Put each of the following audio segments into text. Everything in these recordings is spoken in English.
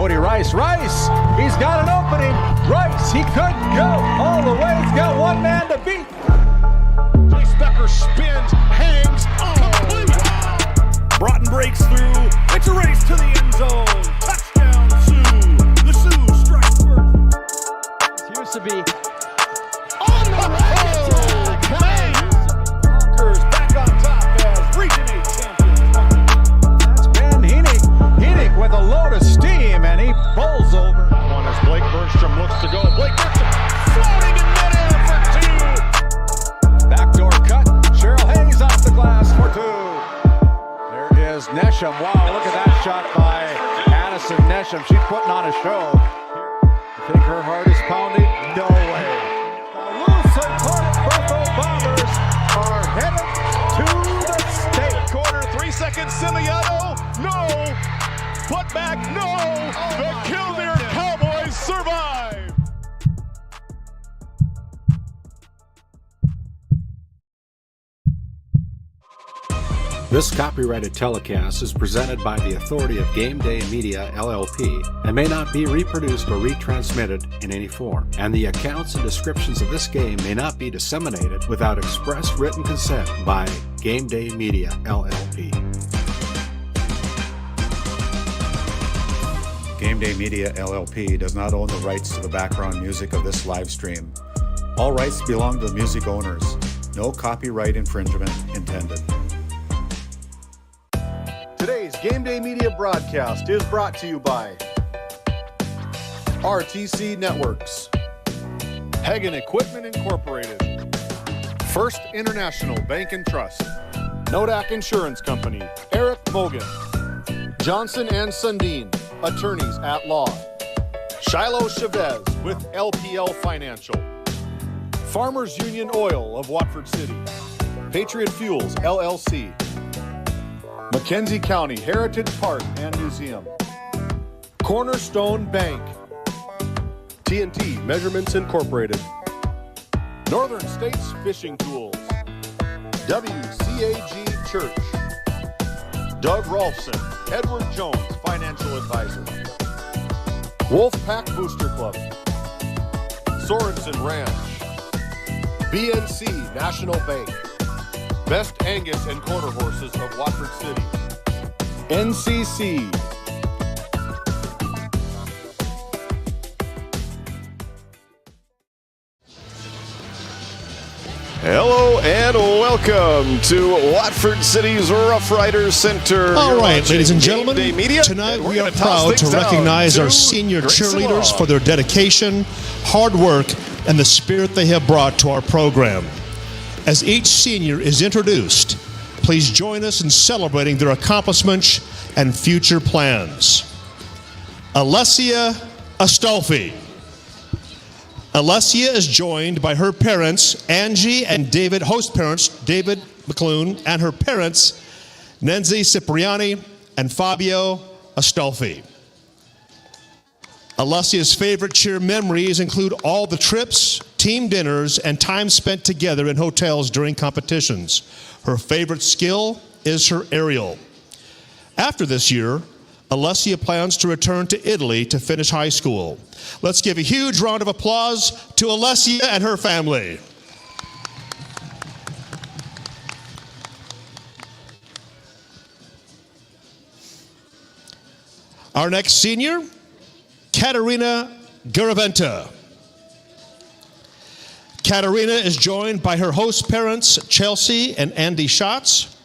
Cody Rice. Rice, he's got an opening. Rice, he could go all the way. He's got one man to beat. Jace Becker spins, hangs, complete. Wow. Broughton breaks through. It's a race to the end zone. Touchdown, Sioux. The Sioux strike first. It used to be On the road. Conquers back on top as Region 8 champions. That's Ben Henig. Henig with a load of steam, and he bowls over. One as Blake Bergstrom looks to go. Blake Bergstrom floating in midair for two. Backdoor cut. Cheryl Hayes off the glass for two. There is Nesham. Wow, look at that shot by Addison Nesham. She's putting on a show. You think her heart is pounding? No way. The Louisville Buffalo Bombers are headed to the state. Corner, 3 seconds, Simiano. No. Put back, no. The Killdeer Cowboys survive. This copyrighted telecast is presented by the authority of GameDay Media, LLP, and may not be reproduced or retransmitted in any form. And the accounts and descriptions of this game may not be disseminated without express written consent by GameDay Media, LLP. GameDay Media, LLP does not own the rights to the background music of this live stream. All rights belong to the music owners. No copyright infringement intended. Today's GameDay Media broadcast is brought to you by RTC Networks, Hagen Equipment Incorporated, First International Bank and Trust, Nodak Insurance Company, Eric Mogan, Johnson and Sundin, Attorneys at Law, Shiloh Chavez with LPL Financial, Farmers Union Oil of Watford City, Patriot Fuels LLC, Mackenzie County Heritage Park and Museum, Cornerstone Bank, TNT Measurements Incorporated, Northern States Fishing Tools, WCAG Church, Doug Rolfson, Edward Jones Financial Advisor, Wolfpack Booster Club, Sorensen Ranch, BNC National Bank, Best Angus and Quarter Horses of Watford City, NCC. Hello and welcome to Watford City's Rough Riders Center. All right, ladies and gentlemen, GameDay Media. tonight we are proud to recognize our senior cheerleaders for their dedication, hard work, and the spirit they have brought to our program. As each senior is introduced, please join us in celebrating their accomplishments and future plans. Alessia Astolfi. Alessia is joined by her parents, Angie and David, host parents, David McClune, and her parents, Nenzi Cipriani and Fabio Astolfi. Alessia's favorite cheer memories include all the trips, team dinners, and time spent together in hotels during competitions. Her favorite skill is her aerial. After this year, Alessia plans to return to Italy to finish high school. Let's give a huge round of applause to Alessia and her family. Our next senior, Katerina Garaventa. Katerina is joined by her host parents, Chelsea and Andy Schatz.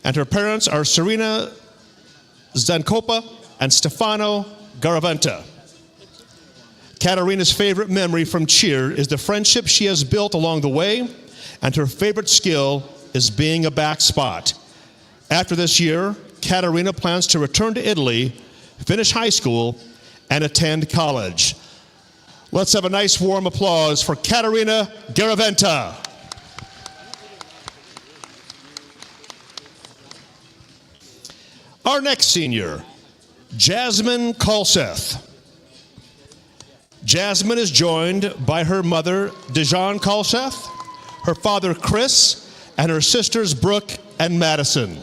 And her parents are Serena Zankopa and Stefano Garaventa. Katerina's favorite memory from cheer is the friendship she has built along the way, and her favorite skill is being a back spot. After this year, Katerina plans to return to Italy, finish high school, and attend college. Let's have a nice warm applause for Katerina Garaventa. Our next senior, Jasmine Kalseth. Jasmine is joined by her mother, Dejan Kalseth, her father, Chris, and her sisters, Brooke and Madison.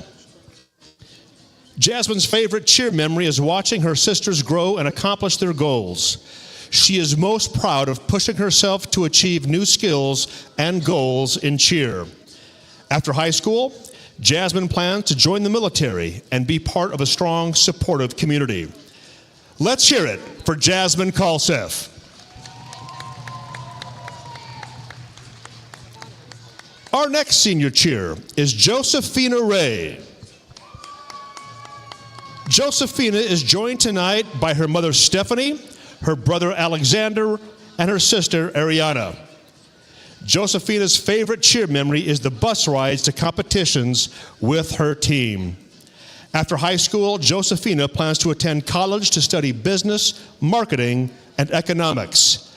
Jasmine's favorite cheer memory is watching her sisters grow and accomplish their goals. She is most proud of pushing herself to achieve new skills and goals in cheer. After high school, Jasmine plans to join the military and be part of a strong, supportive community. Let's hear it for Jasmine Kalsef. Our next senior cheer is Josephina Ray. Josephina is joined tonight by her mother Stephanie, her brother Alexander, and her sister Ariana. Josephina's favorite cheer memory is the bus rides to competitions with her team. After high school, Josephina plans to attend college to study business, marketing, and economics.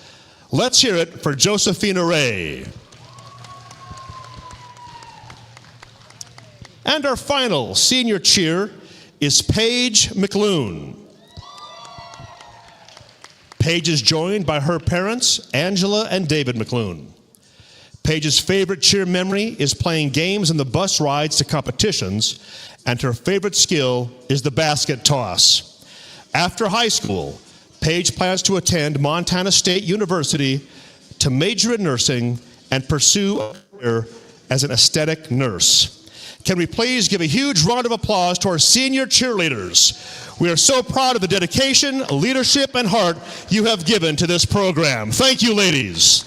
Let's hear it for Josephina Ray. And our final senior cheer is Paige McLoon. Paige is joined by her parents, Angela and David McLoon. Paige's favorite cheer memory is playing games on the bus rides to competitions, and her favorite skill is the basket toss. After high school, Paige plans to attend Montana State University to major in nursing and pursue a career as an aesthetic nurse. Can we please give a huge round of applause to our senior cheerleaders? We are so proud of the dedication, leadership, and heart you have given to this program. Thank you, ladies.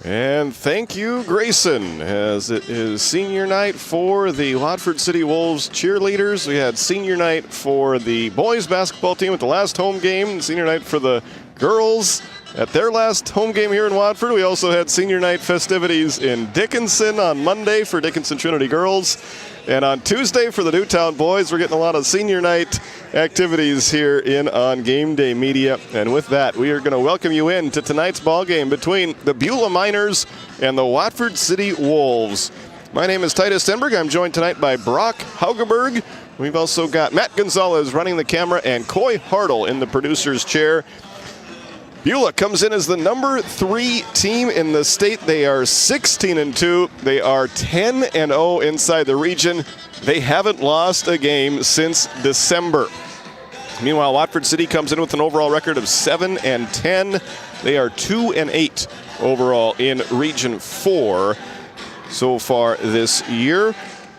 And thank you, Grayson, as it is senior night for the Watford City Wolves cheerleaders. We had senior night for the boys basketball team at the last home game, senior night for the girls at their last home game here in Watford. We also had senior night festivities in Dickinson on Monday for Dickinson Trinity girls. And on Tuesday for the Newtown boys, we're getting a lot of senior night activities here on Game Day Media. And with that, we are going to welcome you in to tonight's ball game between the Beulah Miners and the Watford City Wolves. My name is Titus Stenberg. I'm joined tonight by Brock Haugeberg. We've also got Matt Gonzalez running the camera and Coy Hartle in the producer's chair. Beulah comes in as the number 3 team in the state. They are 16-2. They are 10-0 inside the region. They haven't lost a game since December. Meanwhile, Watford City comes in with an overall record of 7-10. They are 2-8 overall in Region 4 so far this year.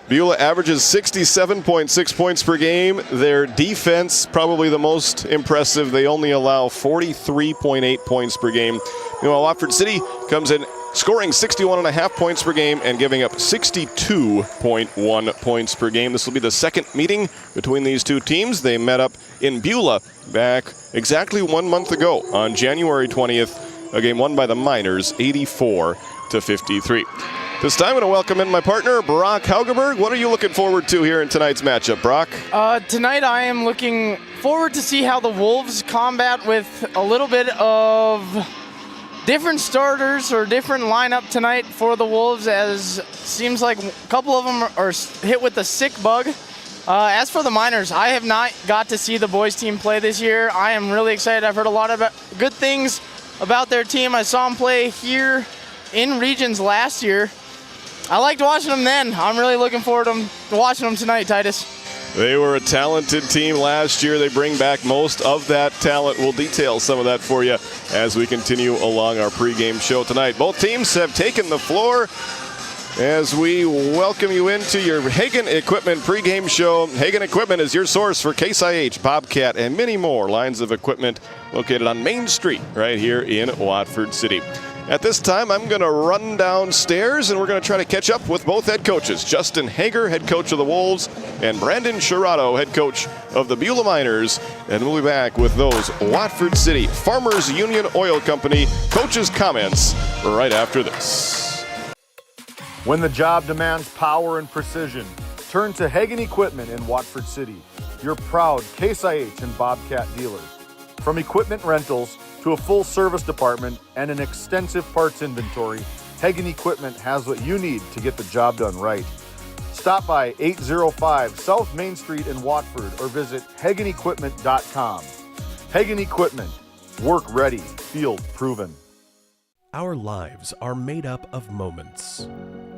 Beulah averages 67.6 points per game. Their defense, probably the most impressive. They only allow 43.8 points per game. Meanwhile, Watford City comes in scoring 61.5 points per game and giving up 62.1 points per game. This will be the second meeting between these two teams. They met up in Beulah back exactly 1 month ago on January 20th, a game won by the Miners, 84-53. This time I'm going to welcome in my partner, Brock Haugeberg. What are you looking forward to here in tonight's matchup, Brock? Tonight I am looking forward to see how the Wolves combat with a little bit of different starters or different lineup tonight for the Wolves, as seems like a couple of them are hit with the sick bug. As for the Miners, I have not got to see the boys team play this year. I am really excited. I've heard a lot of good things about their team. I saw them play here in Regions last year. I liked watching them then. I'm really looking forward to watching them tonight, Titus. They were a talented team last year. They bring back most of that talent. We'll detail some of that for you as we continue along our pregame show tonight. Both teams have taken the floor as we welcome you into your Hagen Equipment pregame show. Hagen Equipment is your source for Case IH, Bobcat, and many more lines of equipment located on Main Street right here in Watford City. At this time, I'm going to run downstairs, and we're going to try to catch up with both head coaches. Justin Hager, head coach of the Wolves, and Brandon Shirato, head coach of the Beulah Miners. And we'll be back with those Watford City Farmers Union Oil Company coaches' comments right after this. When the job demands power and precision, turn to Hagen Equipment in Watford City, your proud Case IH and Bobcat dealers. From equipment rentals to a full service department and an extensive parts inventory, Hagen Equipment has what you need to get the job done right. Stop by 805 South Main Street in Watford or visit HagenEquipment.com. Hagen Equipment, work ready, field proven. Our lives are made up of moments.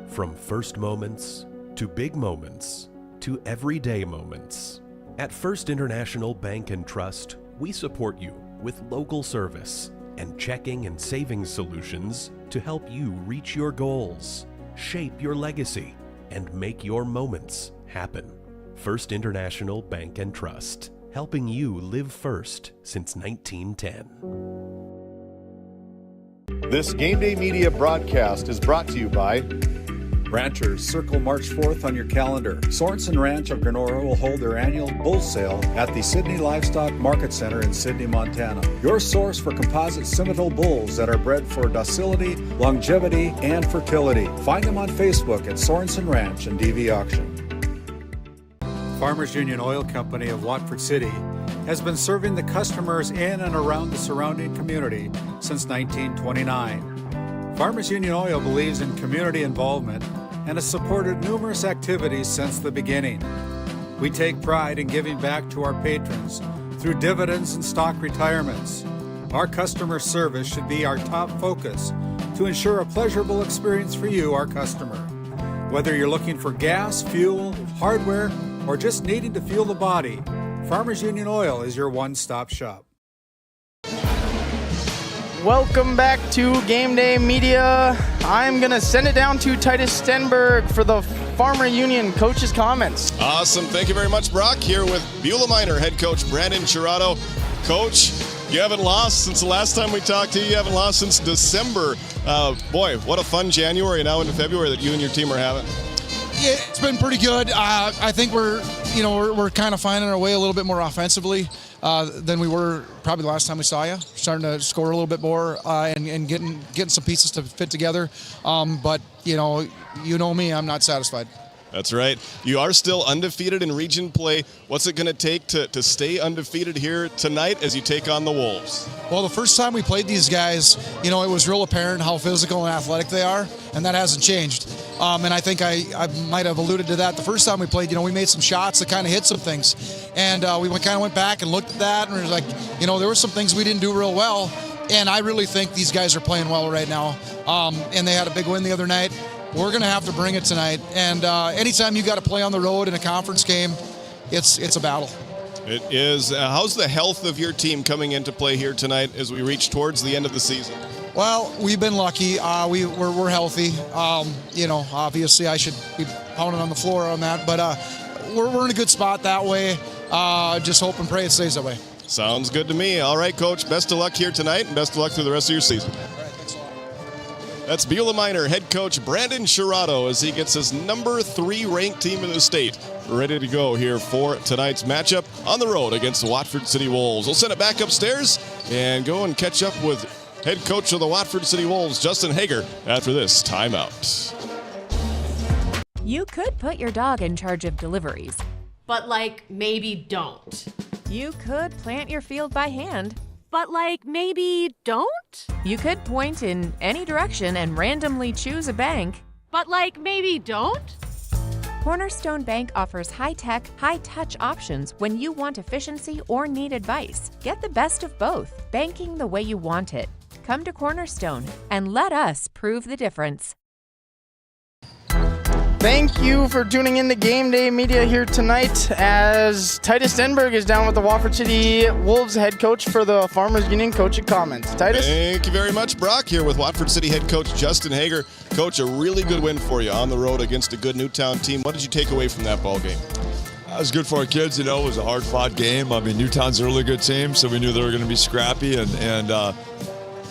From first moments, to big moments, to everyday moments. At First International Bank and Trust, we support you with local service and checking and savings solutions to help you reach your goals, shape your legacy, and make your moments happen. First International Bank and Trust, helping you live first since 1910. This Game Day Media broadcast is brought to you by Ranchers, circle March 4th on your calendar. Sorensen Ranch of Grenora will hold their annual bull sale at the Sydney Livestock Market Center in Sydney, Montana. Your source for composite Simmental bulls that are bred for docility, longevity, and fertility. Find them on Facebook at Sorensen Ranch and DV Auction. Farmers Union Oil Company of Watford City has been serving the customers in and around the surrounding community since 1929. Farmers Union Oil believes in community involvement and has supported numerous activities since the beginning. We take pride in giving back to our patrons through dividends and stock retirements. Our customer service should be our top focus to ensure a pleasurable experience for you, our customer. Whether you're looking for gas, fuel, hardware, or just needing to fuel the body, Farmers Union Oil is your one-stop shop. Welcome back to Game Day Media. I'm going to send it down to Titus Stenberg for the Farmer Union coach's comments. Awesome. Thank you very much, Brock. Here with Beulah Miner head coach Brandon Chirato. Coach, you haven't lost since the last time we talked to you. You haven't lost since December. Boy, what a fun January now into February that you and your team are having. Yeah, it's been pretty good. I think we're kind of finding our way a little bit more offensively than we were probably the last time we saw you. Starting to score a little bit more and getting some pieces to fit together. But you know me, I'm not satisfied. That's right. You are still undefeated in region play. What's it going to take to stay undefeated here tonight as you take on the Wolves? Well, the first time we played these guys, it was real apparent how physical and athletic they are, and that hasn't changed. And I think I might have alluded to that the first time we played. We made some shots that kind of hit some things, and we kind of went back and looked at that, and it was like, there were some things we didn't do real well, and I really think these guys are playing well right now. And they had a big win the other night. We're going to have to bring it tonight. And anytime you got to play on the road in a conference game, it's a battle. It is. How's the health of your team coming into play here tonight as we reach towards the end of the season? Well, we've been lucky. We're healthy. Obviously I should be pounding on the floor on that, but we're in a good spot that way. Just hope and pray it stays that way. Sounds good to me. All right, Coach. Best of luck here tonight, and best of luck through the rest of your season. That's Beulah Miner head coach Brandon Chirato as he gets his number 3 ranked team in the state ready to go here for tonight's matchup on the road against the Watford City Wolves. We'll send it back upstairs and go and catch up with head coach of the Watford City Wolves, Justin Hager, after this timeout. You could put your dog in charge of deliveries, but maybe don't. You could plant your field by hand, but maybe don't? You could point in any direction and randomly choose a bank, but maybe don't? Cornerstone Bank offers high-tech, high-touch options when you want efficiency or need advice. Get the best of both, banking the way you want it. Come to Cornerstone and let us prove the difference. Thank you for tuning in to Game Day Media here tonight as Titus Stenberg is down with the Watford City Wolves head coach for the Farmers Union coaching comments. Titus? Thank you very much, Brock. Here with Watford City head coach Justin Hager. Coach, a really good win for you on the road against a good Newtown team. What did you take away from that ball game? It was good for our kids. It was a hard-fought game. Newtown's a really good team, so we knew they were going to be scrappy. And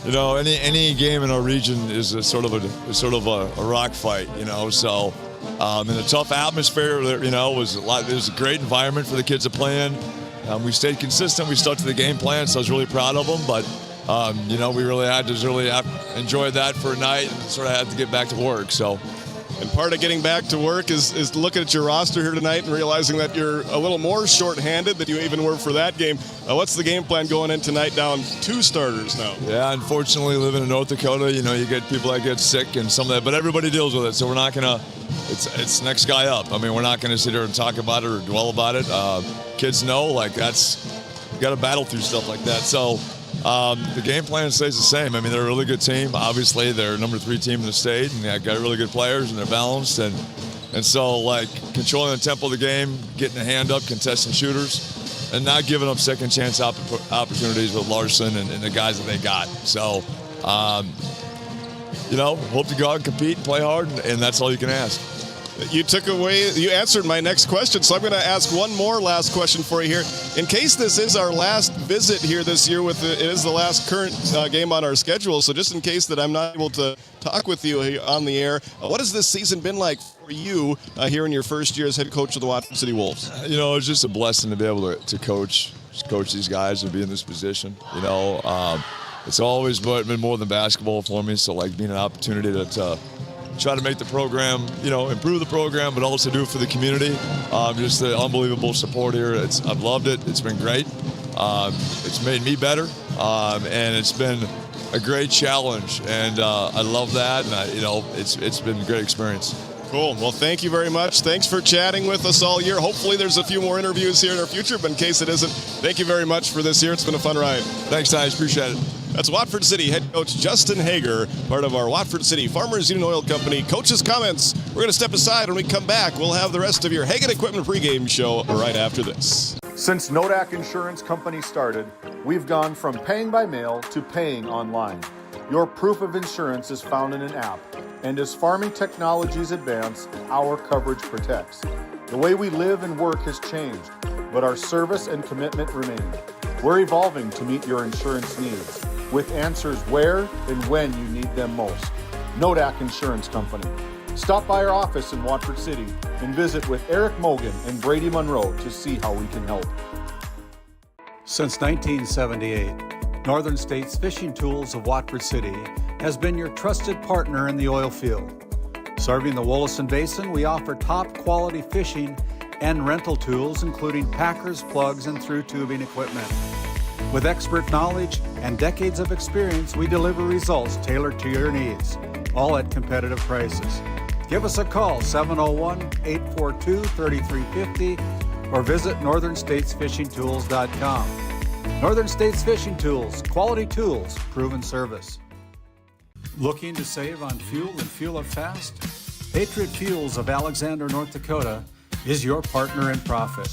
any game in our region is a sort of a rock fight. So. In a tough atmosphere, it was a great environment for the kids to play in. We stayed consistent. We stuck to the game plan, so I was really proud of them. But, we really had to enjoy that for a night and sort of had to get back to work. So, and part of getting back to work is looking at your roster here tonight and realizing that you're a little more short-handed than you even were for that game. What's the game plan going in tonight down 2 starters now? Yeah, unfortunately, living in North Dakota, you get people that get sick and some of that, but everybody deals with it, so we're not going to it's next guy up. We're not going to sit here and talk about it or dwell about it. Kids know, you got to battle through stuff like that. So, the game plan stays the same. I mean, they're a really good team. Obviously, they're number 3 team in the state, and they've got really good players, and they're balanced. And so, like, controlling the tempo of the game, getting a hand up, contesting shooters, and not giving up second chance opportunities with Larson and the guys that they got. So, hope to go out and compete and play hard, and that's all you can ask. You answered my next question, so I'm going to ask one more last question for you here. In case this is our last visit here this year, it is the last current game on our schedule, so just in case that I'm not able to talk with you on the air, what has this season been like for you here in your first year as head coach of the Watford City Wolves? It's just a blessing to be able to coach these guys and be in this position. It's always been more than basketball for me, so like being an opportunity to try to make the program, improve the program, but also do it for the community. Just the unbelievable support here. I've loved it. It's been great. It's made me better, and it's been a great challenge, and I love that. And it's been a great experience. Cool. Well, thank you very much. Thanks for chatting with us all year. Hopefully there's a few more interviews here in our future, but in case it isn't, thank you very much for this year. It's been a fun ride. Thanks, Tyus. Appreciate it. That's Watford City head coach Justin Hager, part of our Watford City Farmers Union Oil Company coaches' comments. We're going to step aside. When we come back, we'll have the rest of your Hagen Equipment pregame show right after this. Since Nodak Insurance Company started, we've gone from paying by mail to paying online. Your proof of insurance is found in an app, and as farming technologies advance, our coverage protects. The way we live and work has changed, but our service and commitment remain. We're evolving to meet your insurance needs, with answers where and when you need them most. Nodak Insurance Company. Stop by our office in Watford City and visit with Eric Mogan and Brady Monroe to see how we can help. Since 1978, Northern States Fishing Tools of Watford City has been your trusted partner in the oil field. Serving the Wollaston Basin, we offer top quality fishing and rental tools, including packers, plugs, and through tubing equipment. With expert knowledge and decades of experience, we deliver results tailored to your needs, all at competitive prices. Give us a call, 701-842-3350, or visit northernstatesfishingtools.com. Northern States Fishing Tools, quality tools, proven service. Looking to save on fuel and fuel up fast? Patriot Fuels of Alexander, North Dakota is your partner in profit.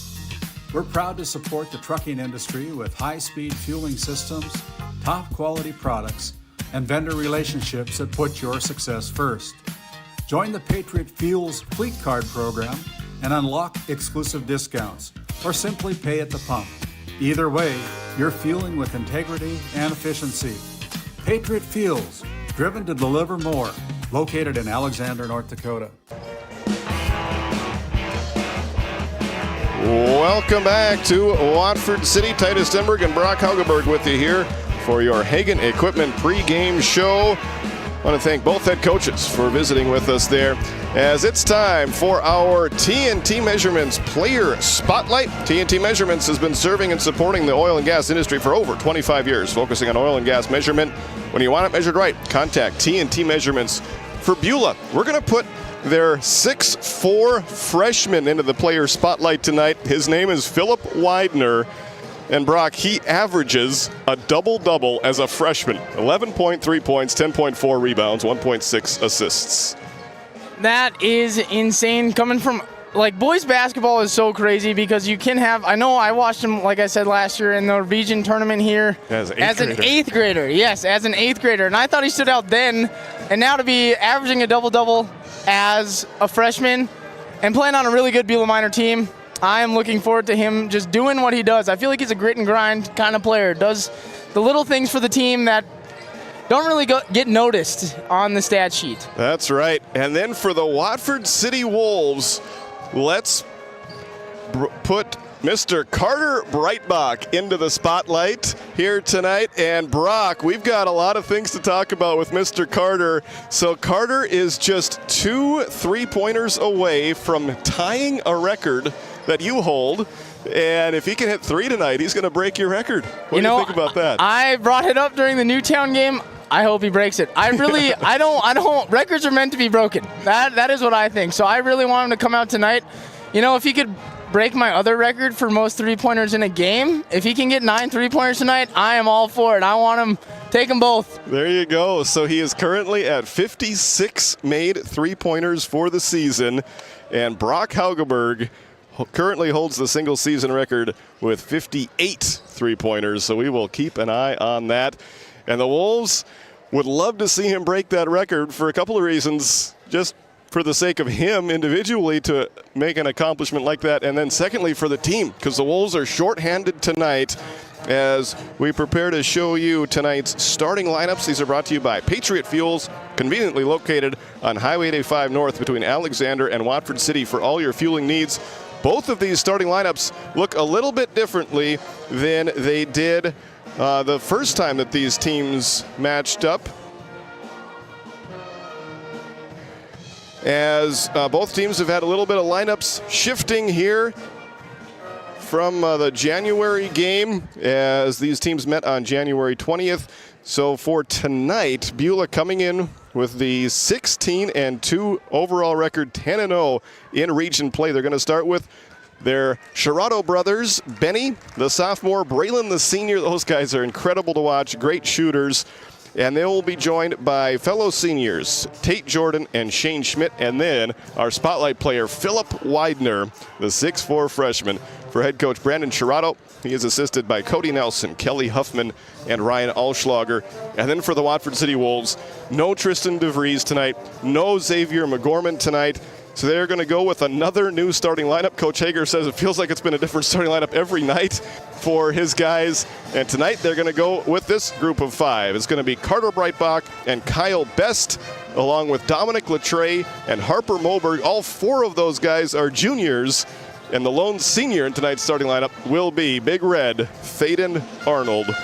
We're proud to support the trucking industry with high-speed fueling systems, top quality products, and vendor relationships that put your success first. Join the Patriot Fuels Fleet Card program and unlock exclusive discounts, or simply pay at the pump. Either way, you're fueling with integrity and efficiency. Patriot Fuels, driven to deliver more, located in Alexander, North Dakota. Welcome back to Watford City. Titus Denberg and Brock Haugeberg with you here for your Hagen Equipment pregame show. I want to thank both head coaches for visiting with us there, as it's time for our TNT Measurements Player Spotlight. TNT Measurements has been serving and supporting the oil and gas industry for over 25 years, focusing on oil and gas measurement. When you want it measured right, contact TNT Measurements. For Beulah, we're going to put their 6'4" freshman into the player spotlight tonight. His name is Philip Widener. And Brock, he averages a double-double as a freshman. 11.3 points, 10.4 rebounds, 1.6 assists. That is insane. Coming from, boys basketball is so crazy because you can have, I know I watched him, like I said, last year in the region tournament here. As an eighth grader. Yes, as an eighth grader. And I thought he stood out then. And now to be averaging a double-double as a freshman and playing on a really good Beulah Miner team, I am looking forward to him just doing what he does. I feel like he's a grit and grind kind of player. Does the little things for the team that don't really get noticed on the stat sheet. That's right. And then for the Watford City Wolves, let's put Mr. Carter Breitbach into the spotlight here tonight. And Brock, we've got a lot of things to talk about with Mr. Carter. So Carter is just 2 3-pointers away from tying a record that you hold. And if he can hit 3 tonight, he's going to break your record. What do you think about that? I brought it up during the Newtown game. I hope he breaks it. I really, I don't, records are meant to be broken. That is what I think. So I really want him to come out tonight. If he could break my other record for most three-pointers in a game. If he can get 9 three-pointers tonight, I am all for it. I want him. Take them both. There you go. So he is currently at 56 made three-pointers for the season. And Brock Haugeberg currently holds the single season record with 58 three-pointers. So we will keep an eye on that. And the Wolves would love to see him break that record for a couple of reasons. Just for the sake of him individually to make an accomplishment like that. And then secondly for the team, because the Wolves are shorthanded tonight as we prepare to show you tonight's starting lineups. These are brought to you by Patriot Fuels, conveniently located on Highway 85 North between Alexander and Watford City for all your fueling needs. Both of these starting lineups look a little bit differently than they did the first time that these teams matched up, as both teams have had a little bit of lineups shifting here from the January game, as these teams met on January 20th. So for tonight, Beulah coming in with the 16-2 overall record, 10-0 in region play. They're going to start with their Shirato brothers, Benny, the sophomore, Braylon, the senior. Those guys are incredible to watch, great shooters. And they will be joined by fellow seniors, Tate Jordan and Shane Schmidt, and then our spotlight player, Philip Widener, the 6'4 freshman. For head coach Brandon Shirato, he is assisted by Cody Nelson, Kelly Huffman, and Ryan Alschlager. And then for the Watford City Wolves, no Tristan DeVries tonight, no Xavier McGorman tonight. So they're going to go with another new starting lineup. Coach Hager says it feels like it's been a different starting lineup every night for his guys. And tonight they're going to go with this group of 5. It's going to be Carter Breitbach and Kyle Best, along with Dominic Latre and Harper Moberg. All 4 of those guys are juniors. And the lone senior in tonight's starting lineup will be Big Red, Thaden Arnold.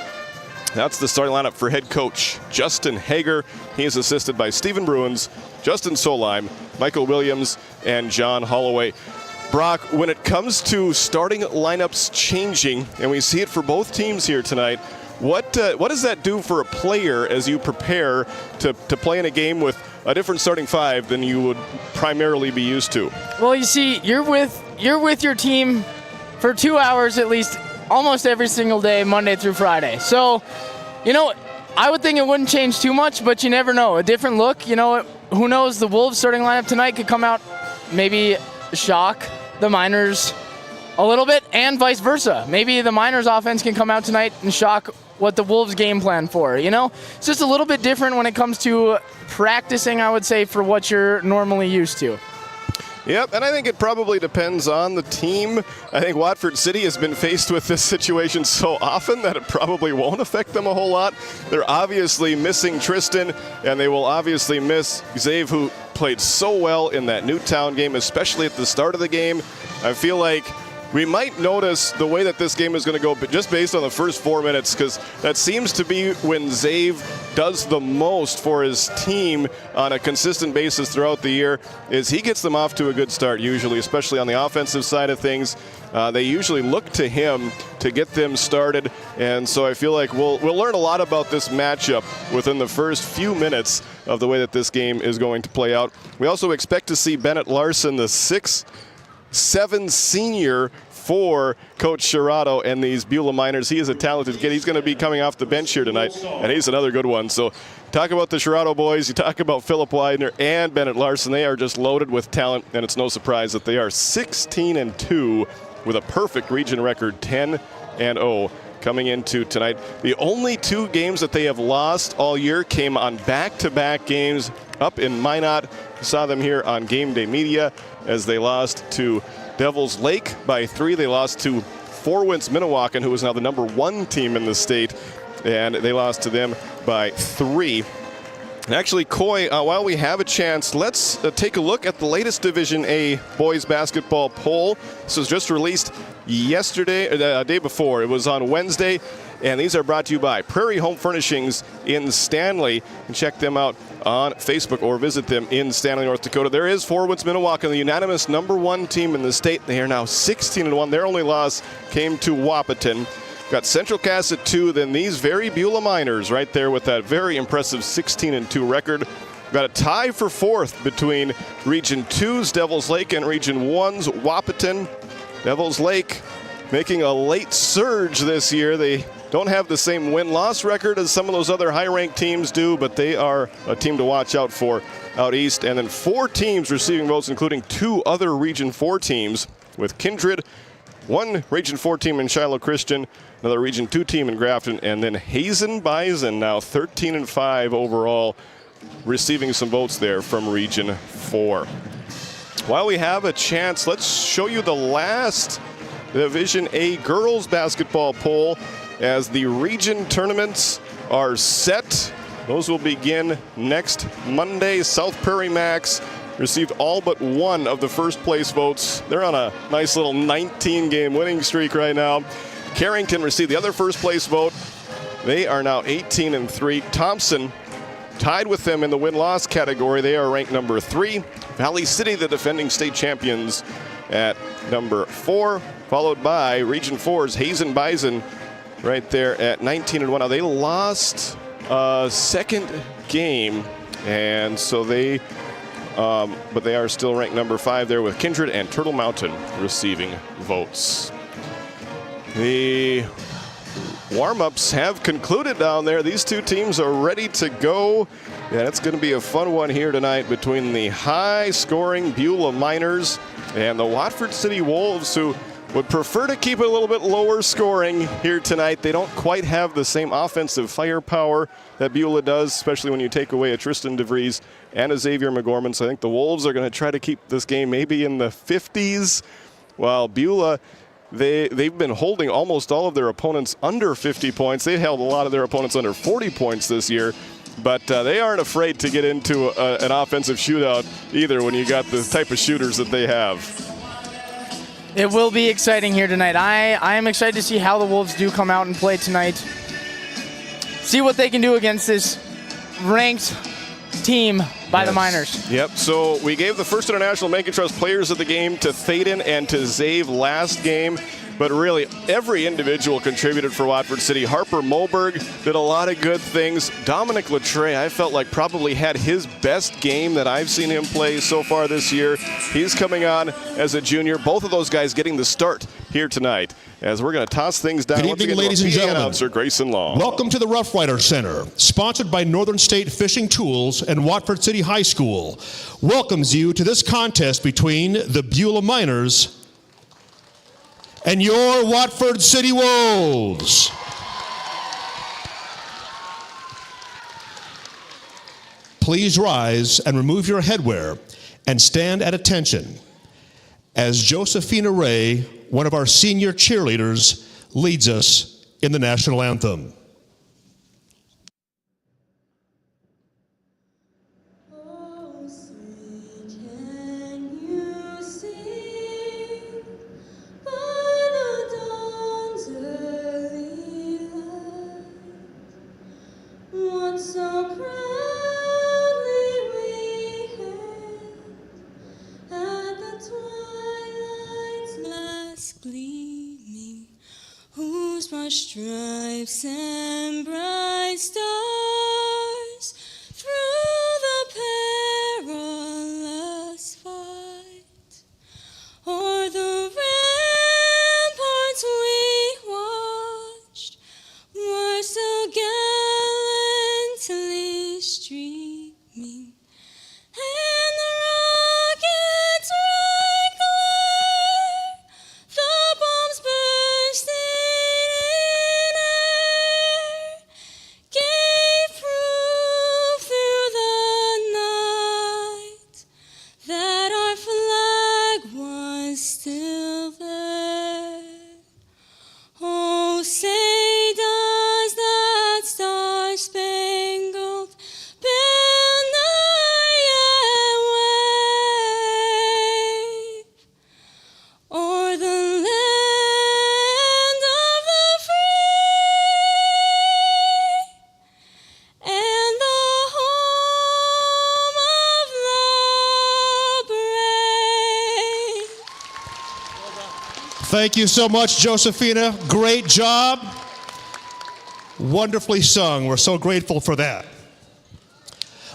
That's the starting lineup for head coach Justin Hager. He is assisted by Stephen Bruins, Justin Solheim, Michael Williams, and John Holloway. Brock, when it comes to starting lineups changing, and we see it for both teams here tonight, what does that do for a player as you prepare to play in a game with a different starting 5 than you would primarily be used to? Well, you see, you're with your team for 2 hours at least almost every single day, Monday through Friday. So, I would think it wouldn't change too much, but you never know. A different look, who knows? The Wolves starting lineup tonight could come out, maybe shock the Miners a little bit, and vice versa. Maybe the Miners offense can come out tonight and shock what the Wolves game plan for. It's just a little bit different when it comes to practicing, I would say, for what you're normally used to. Yep, and I think it probably depends on the team. I think Watford City has been faced with this situation so often that it probably won't affect them a whole lot. They're obviously missing Tristan, and they will obviously miss Xav, who played so well in that Newtown game, especially at the start of the game. I feel like we might notice the way that this game is going to go, but just based on the first 4 minutes, because that seems to be when Xav does the most for his team on a consistent basis throughout the year, is he gets them off to a good start usually, especially on the offensive side of things. They usually look to him to get them started, and so I feel like we'll learn a lot about this matchup within the first few minutes of the way that this game is going to play out. We also expect to see Bennett Larson, the 6'7" senior for Coach Shirato and these Beulah Miners. He is a talented kid. He's going to be coming off the bench here tonight, and he's another good one. So talk about the Shirato boys. You talk about Philip Widener and Bennett Larson. They are just loaded with talent, and it's no surprise that they are 16-2 with a perfect region record, 10-0 coming into tonight. The only 2 games that they have lost all year came on back-to-back games up in Minot. We saw them here on GameDay Media as they lost to Devils Lake by 3. They lost to Four Winds Minnewacan, who is now the number 1 team in the state, and they lost to them by 3. And actually, Coy, while we have a chance, let's take a look at the latest Division A boys basketball poll. This was just released yesterday, the day before. It was on Wednesday, and these are brought to you by Prairie Home Furnishings in Stanley. And check them out on Facebook or visit them in Stanley, North Dakota. There is Four Winds Minnewacan, the unanimous number 1 team in the state. They are now 16-1. Their only loss came to Wahpeton. Got Central Cass at 2, then these very Beulah Miners right there with that very impressive 16-2 record. Got a tie for 4th between Region 2's Devils Lake and Region 1's Wahpeton. Devils Lake making a late surge this year. They don't have the same win-loss record as some of those other high-ranked teams do, but they are a team to watch out for out east. And then 4 teams receiving votes, including 2 other Region 4 teams, with Kindred, 1 Region 4 team in Shiloh Christian, another Region 2 team in Grafton, and then Hazen Bison, now 13-5 overall, receiving some votes there from Region 4. While we have a chance, let's show you the last Division A girls basketball poll as the region tournaments are set. Those will begin next Monday. South Prairie Max received all but 1 of the first place votes. They're on a nice little 19-game winning streak right now. Carrington received the other first place vote. They are now 18-3. Thompson tied with them in the win-loss category. They are ranked number 3. Valley City, the defending state champions, at number 4, followed by Region 4's Hazen Bison right there at 19-1. Now they lost a second game, and so they, but they are still ranked number 5 there with Kindred and Turtle Mountain receiving votes. The warm-ups have concluded down there. These 2 teams are ready to go. Yeah, it's going to be a fun one here tonight between the high-scoring Beulah Miners and the Watford City Wolves, who would prefer to keep it a little bit lower scoring here tonight. They don't quite have the same offensive firepower that Beulah does, especially when you take away a Tristan DeVries and a Xavier McGorman. So I think the Wolves are going to try to keep this game maybe in the 50s, while Beulah, they've been holding almost all of their opponents under 50 points. They held a lot of their opponents under 40 points this year. But they aren't afraid to get into an offensive shootout either when you got the type of shooters that they have. It will be exciting here tonight. I am excited to see how the Wolves do come out and play tonight. See what they can do against this ranked team by the Miners. Yep, so we gave the First International Bank & Trust players of the game to Thaden and to Zave last game. But really, every individual contributed for Watford City. Harper Moberg did a lot of good things. Dominic Latre, I felt like probably had his best game that I've seen him play so far this year. He's coming on as a junior. Both of those guys getting the start here tonight as we're going to toss things down. Good evening, ladies and gentlemen. Announcer Grayson Long. Welcome to the Rough Rider Center, sponsored by Northern State Fishing Tools and Watford City High School. Welcomes you to this contest between the Beulah Miners and your Watford City Wolves. Please rise and remove your headwear and stand at attention as Josephina Ray, one of our senior cheerleaders, leads us in the national anthem. Stripes and bright stars through the perilous fight, o'er the ramparts we watched were so gallantly streaming, and the rockets red glare, the bombs bursting Thank you so much, Josephina. Great job. Wonderfully sung. We're so grateful for that.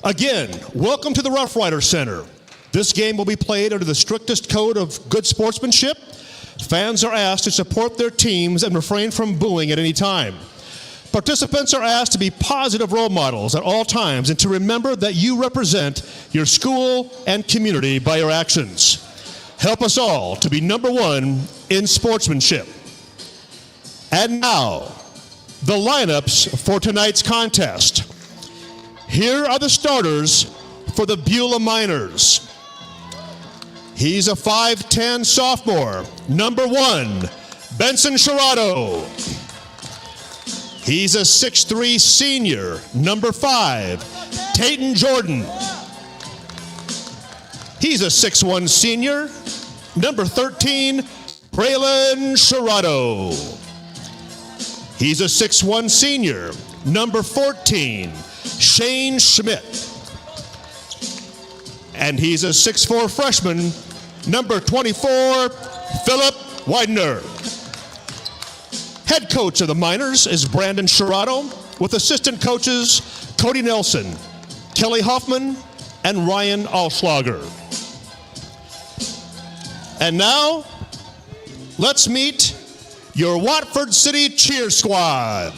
Again, welcome to the Rough Rider Center. This game will be played under the strictest code of good sportsmanship. Fans are asked to support their teams and refrain from booing at any time. Participants are asked to be positive role models at all times and to remember that you represent your school and community by your actions. Help us all to be number one in sportsmanship. And now, the lineups for tonight's contest. Here are the starters for the Beulah Miners. He's a 5'10 sophomore, number 1, Benson Sherrado. He's a 6'3 senior, number 5, Tayton Jordan. He's a 6'1 senior, number 13, Braylon Sherrado. He's a 6'1 senior, number 14, Shane Schmidt. And he's a 6'4 freshman, number 24, Philip Widener. Head coach of the Miners is Brandon Sherrado, with assistant coaches Cody Nelson, Kelly Hoffman, and Ryan Alschlager. And now, let's meet your Watford City cheer squad.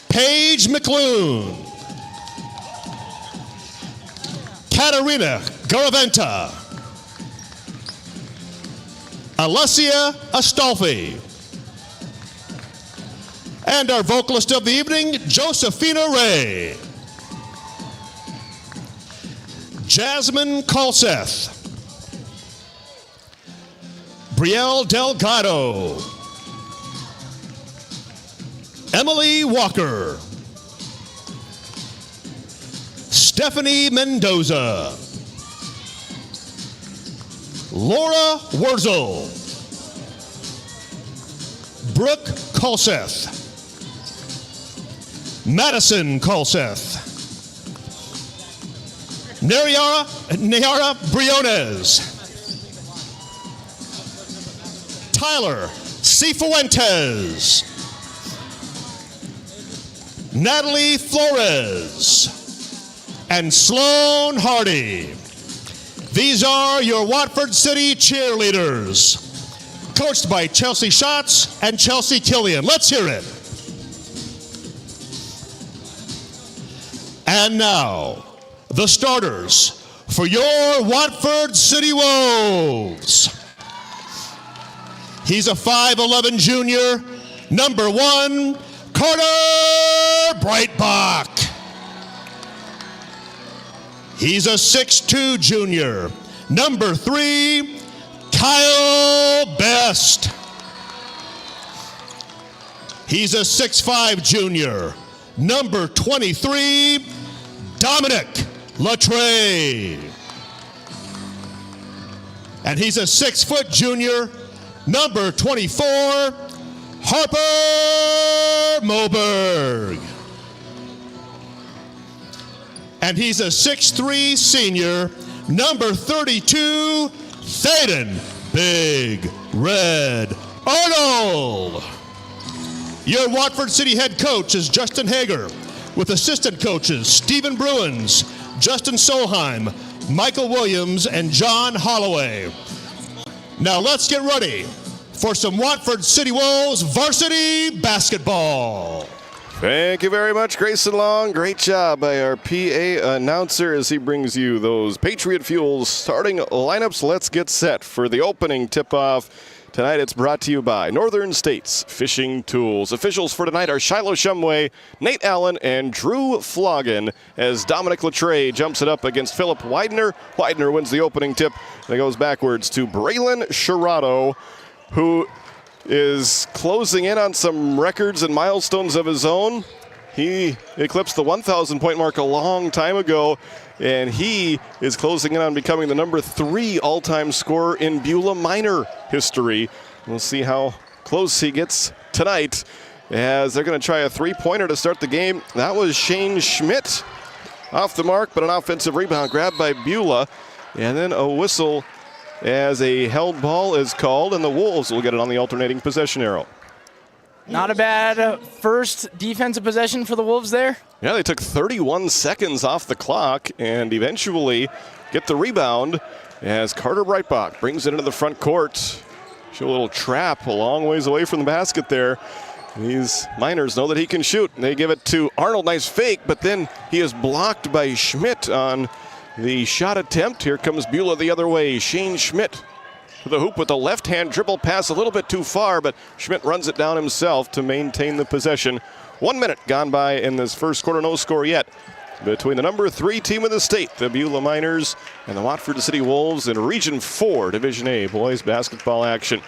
Paige McLoon, Katarina Garaventa, Alessia Astolfi, and our vocalist of the evening, Josephina Ray. Jasmine Colseth, Brielle Delgado, Emily Walker, Stephanie Mendoza, Laura Wurzel, Brooke Colseth, Madison Colseth, Nayara Briones, Tyler Cifuentes, Natalie Flores, and Sloan Hardy. These are your Watford City cheerleaders, coached by Chelsea Schatz and Chelsea Killian. Let's hear it. And now, the starters for your Watford City Wolves. He's a 5'11 junior, number 1, Carter Breitbach. He's a 6'2 junior, number 3, Kyle Best. He's a 6'5 junior, number 23, Dominic Latre. And he's a 6-foot junior, number 24, Harper Moberg. And he's a 6'3 senior, number 32, Thaden Big Red Arnold. Your Watford City head coach is Justin Hager, with assistant coaches Stephen Bruins, Justin Solheim, Michael Williams, and John Holloway. Now let's get ready for some Watford City Wolves varsity basketball. Thank you very much, Grayson Long. Great job by our PA announcer as he brings you those Patriot Fuels starting lineups. Let's get set for the opening tip-off. Tonight it's brought to you by Northern States Fishing Tools. Officials for tonight are Shiloh Shumway, Nate Allen, and Drew Floggen as Dominic Latre jumps it up against Philip Widener. Widener wins the opening tip and it goes backwards to Braylon Sherrado, who is closing in on some records and milestones of his own. He eclipsed the 1,000 point mark a long time ago, and he is closing in on becoming the number 3 all-time scorer in Beulah Miner history. We'll see how close he gets tonight as they're going to try a three-pointer to start the game. That was Shane Schmidt off the mark, but an offensive rebound grabbed by Beulah, and then a whistle as a held ball is called, and the Wolves will get it on the alternating possession arrow. Not a bad first defensive possession for the Wolves there. Yeah, they took 31 seconds off the clock and eventually get the rebound as Carter Breitbach brings it into the front court. Show a little trap a long ways away from the basket there. These Miners know that he can shoot. They give it to Arnold. Nice fake, but then he is blocked by Schmidt on the shot attempt. Here comes Beulah the other way. Shane Schmidt to the hoop with a left-hand dribble pass a little bit too far, but Schmidt runs it down himself to maintain the possession. 1 minute gone by in this first quarter, no score yet between the number 3 team in the state, the Beulah Miners, and the Watford City Wolves in Region 4 Division A boys basketball action.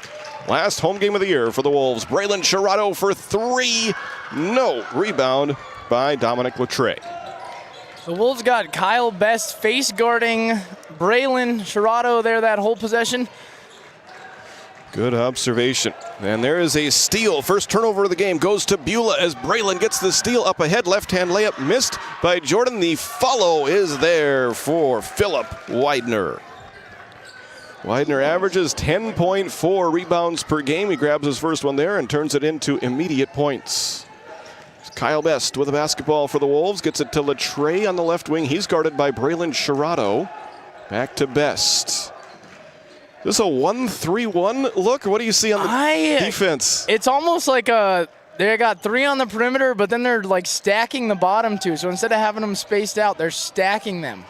Last home game of the year for the Wolves. Braylon Sherrato for 3. No. Rebound by Dominic Latre. The Wolves got Kyle Best face guarding Braylon Sherrato there that whole possession. Good observation. And there is a steal. First turnover of the game goes to Beulah as Braylon gets the steal up ahead. Left-hand layup missed by Jordan. The follow is there for Philip Widener. Widener averages 10.4 rebounds per game. He grabs his first one there and turns it into immediate points. Kyle Best with the basketball for the Wolves. Gets it to Latre on the left wing. He's guarded by Braylon Sherrato. Back to Best. Is this a 1-3-1 look? What do you see on the defense? It's almost like they got 3 on the perimeter, but then they're like stacking the bottom 2. So instead of having them spaced out, they're stacking them.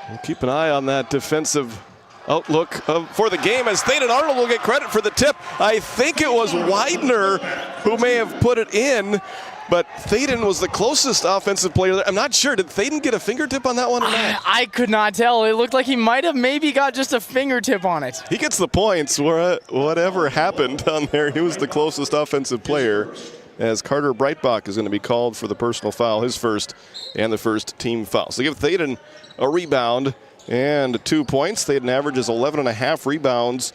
We'll keep an eye on that defensive outlook for the game as Thaden Arnold will get credit for the tip. I think it was Widener who may have put it in, but Thaden was the closest offensive player there. I'm not sure. Did Thaden get a fingertip on that one or not? I could not tell. It looked like he might have maybe got just a fingertip on it. He gets the points. Whatever happened down there, he was the closest offensive player as Carter Breitbach is going to be called for the personal foul, his first and the first team foul. So give Thaden a rebound and 2 points. Thaden averages 11.5 rebounds,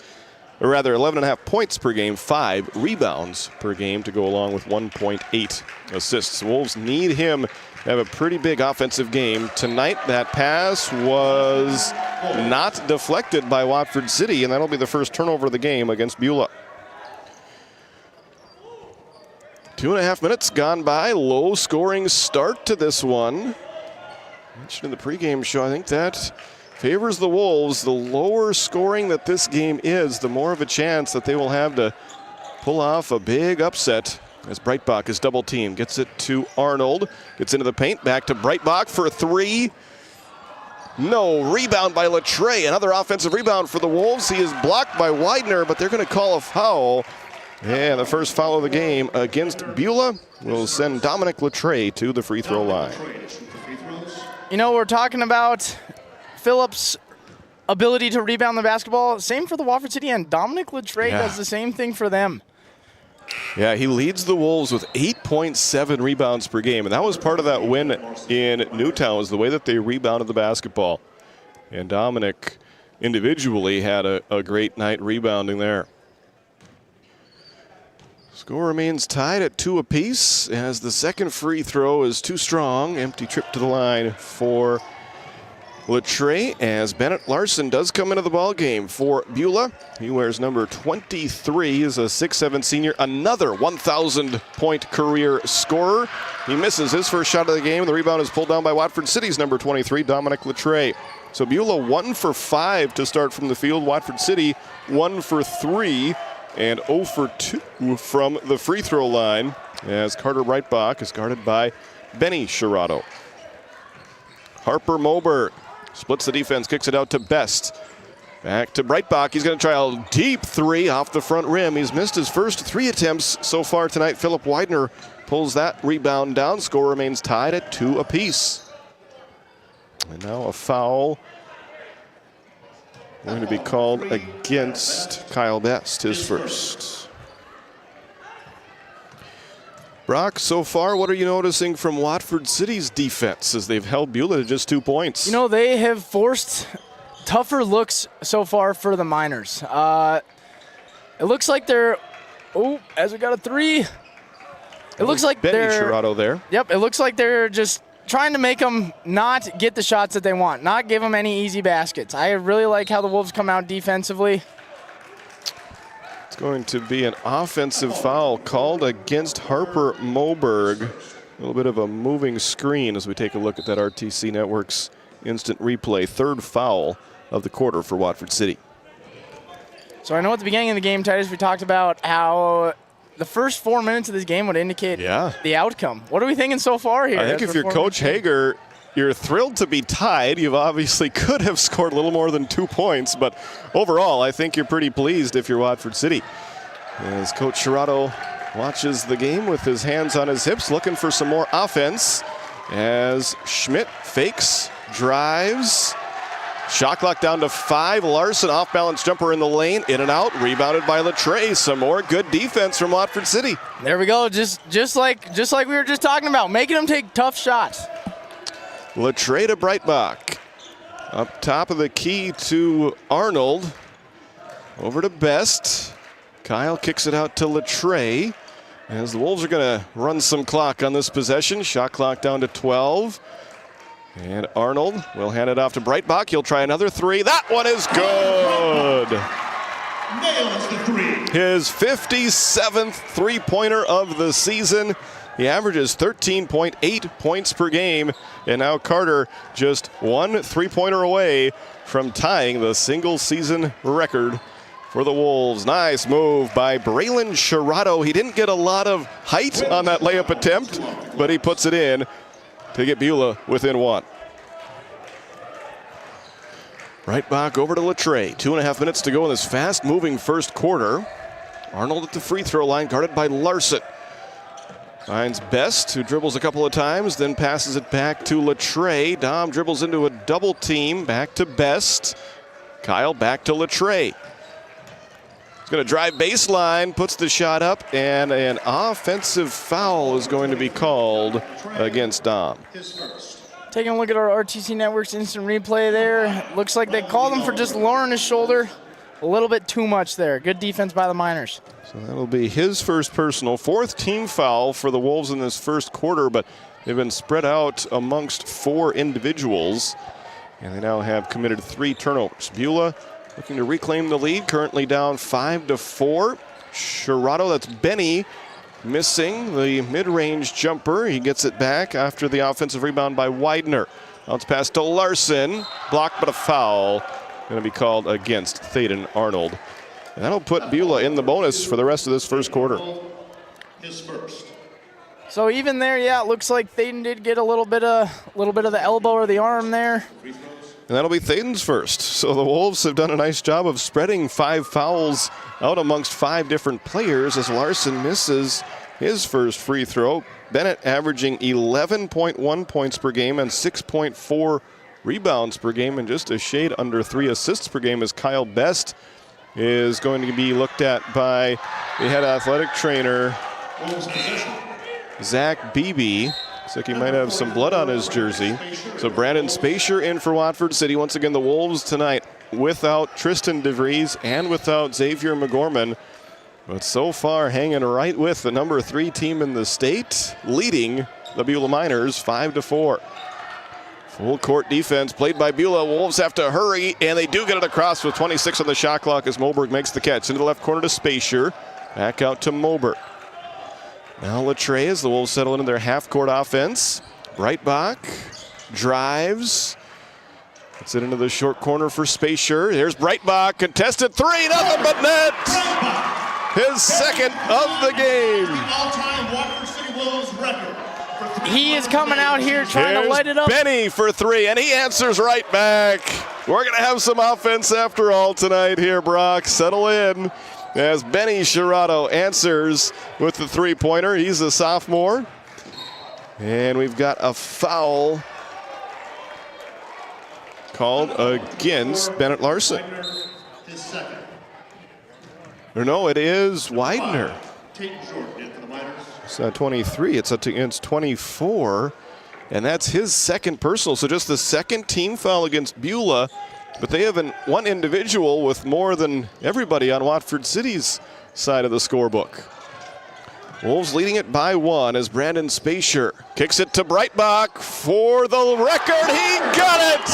or rather 11.5 points per game, 5 rebounds per game to go along with 1.8 assists. Wolves need him to have a pretty big offensive game. Tonight, that pass was not deflected by Watford City, and that'll be the first turnover of the game against Beulah. 2.5 minutes gone by. Low scoring start to this one. Mentioned in the pregame show, I think that favors the Wolves. The lower scoring that this game is, the more of a chance that they will have to pull off a big upset as Breitbach is double teamed. Gets it to Arnold. Gets into the paint. Back to Breitbach for 3. No. Rebound by Latre. Another offensive rebound for the Wolves. He is blocked by Widener, but they're going to call a foul. And the first foul of the game against Beulah will send Dominic Latre to the free throw line. You know, we're talking about Phillips' ability to rebound the basketball. Same for the Watford City, and Dominic Latre does the same thing for them. Yeah, he leads the Wolves with 8.7 rebounds per game, and that was part of that win in Newtown, was the way that they rebounded the basketball. And Dominic individually had a great night rebounding there. Score remains tied at 2 apiece as the second free throw is too strong. Empty trip to the line for Latre as Bennett Larson does come into the ball game for Beulah. He wears number 23, is a 6'7" senior, another 1,000-point career scorer. He misses his first shot of the game. The rebound is pulled down by Watford City's number 23, Dominic Latre. So Beulah 1 for 5 to start from the field. Watford City 1 for 3 and 0 for 2 from the free throw line as Carter Breitbach is guarded by Benny Sherrato. Harper Moberg splits the defense, kicks it out to Best. Back to Breitbach. He's going to try a deep 3 off the front rim. He's missed his first 3 attempts so far tonight. Philip Widener pulls that rebound down. Score remains tied at 2 apiece. And now a foul going to be called against Kyle Best, his first. Brock, so far, what are you noticing from Watford City's defense as they've held Beulah to just 2 points? You know, they have forced tougher looks so far for the Miners. It looks like they're, as we got a 3. It looks like Benny they're, Sherrato there. Yep, it looks like they're just trying to make them not get the shots that they want, not give them any easy baskets. I really like how the Wolves come out defensively. It's going to be an offensive foul called against Harper Moberg little bit of a moving screen as we take a look at that RTC Network's instant replay. Third foul of the quarter for Watford City. So I know at the beginning of the game, Titus, we talked about how the first 4 minutes of this game would indicate the outcome. What are we thinking so far here? I think if you're Coach Hager, you're thrilled to be tied. You obviously could have scored a little more than 2 points, but overall, I think you're pretty pleased if you're Watford City. As Coach Shirato watches the game with his hands on his hips, looking for some more offense. As Schmidt fakes, drives. Shot clock down to 5. Larson off-balance jumper in the lane, in and out, rebounded by Latre. Some more good defense from Watford City. There we go, just like we were just talking about, making them take tough shots. Latre to Breitbach. Up top of the key to Arnold. Over to Best. Kyle kicks it out to Latre. As the Wolves are going to run some clock on this possession. Shot clock down to 12. And Arnold will hand it off to Breitbach. He'll try another 3. That one is good. Nails the 3. His 57th three-pointer of the season. He averages 13.8 points per game. And now Carter just 1 three-pointer away from tying the single-season record for the Wolves. Nice move by Braylon Shirato. He didn't get a lot of height on that layup attempt, but he puts it in to get Beulah within 1. Breitbach over to Latre. 2.5 minutes to go in this fast-moving first quarter. Arnold at the free throw line, guarded by Larson. Finds Best, who dribbles a couple of times, then passes it back to Latre. Dom dribbles into a double team, back to Best. Kyle back to Latre. He's going to drive baseline, puts the shot up, and an offensive foul is going to be called against Dom. Taking a look at our RTC Network's instant replay there. Looks like they called him for just lowering his shoulder. A little bit too much there. Good defense by the Miners. So that'll be his first personal. 4th team foul for the Wolves in this first quarter, but they've been spread out amongst 4 individuals. And they now have committed 3 turnovers. Beulah looking to reclaim the lead, currently down 5-4. Shirato, that's Benny, missing the mid-range jumper. He gets it back after the offensive rebound by Widener. Bounce pass to Larson, blocked but a foul. Going to be called against Thaden Arnold. And that'll put Beulah in the bonus for the rest of this first quarter. His first. So even there, yeah, it looks like Thaden did get a little bit of the elbow or the arm there. And that'll be Thaden's first. So the Wolves have done a nice job of spreading 5 fouls out amongst 5 different players as Larson misses his first free throw. Bennett averaging 11.1 points per game and 6.4 rebounds per game and just a shade under 3 assists per game as Kyle Best is going to be looked at by the head athletic trainer, Zach Beebe. Looks like he might have some blood on his jersey. So Brandon Spacier in for Watford City. Once again, the Wolves tonight without Tristan DeVries and without Xavier McGorman. But so far hanging right with the number 3 team in the state, leading the Beulah Miners 5-4. Full court defense played by Beulah. Wolves have to hurry, and they do get it across with 26 on the shot clock as Moberg makes the catch. Into the left corner to Spacier. Back out to Moberg. Now Latre as the Wolves settle into their half-court offense. Breitbach drives. Puts it into the short corner for Spacier. Here's Breitbach, contested 3, nothing but net! His second of the game. All-time Watford City Wolves record. He is coming out here trying to light it up. Benny for 3, and he answers right back. We're going to have some offense after all tonight here, Brock. Settle in as Benny Shirato answers with the three-pointer. He's a sophomore. And we've got a foul called against Bennett Larson. His second. Or no, it is Widener. It's 23. It's 24. And that's his second personal. So just the second team foul against Beulah. But they have one individual with more than everybody on Watford City's side of the scorebook. Wolves leading it by 1 as Brandon Spacier kicks it to Breitbach for the record. He got it!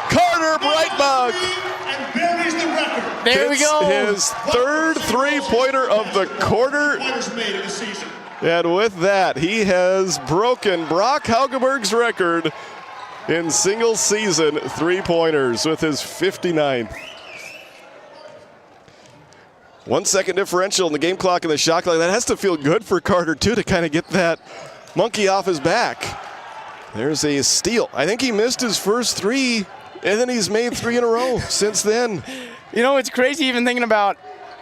Carter Breitbach. And buries the record. There we go. His third three-pointer of the quarter. Made of the season. And with that, he has broken Brock Haugeberg's record in single season three-pointers with his 59th. 1 second differential in the game clock and the shot clock. That has to feel good for Carter, too, to kind of get that monkey off his back. There's a steal. I think he missed his first three, and then he's made three in a row since then. You know, it's crazy even thinking about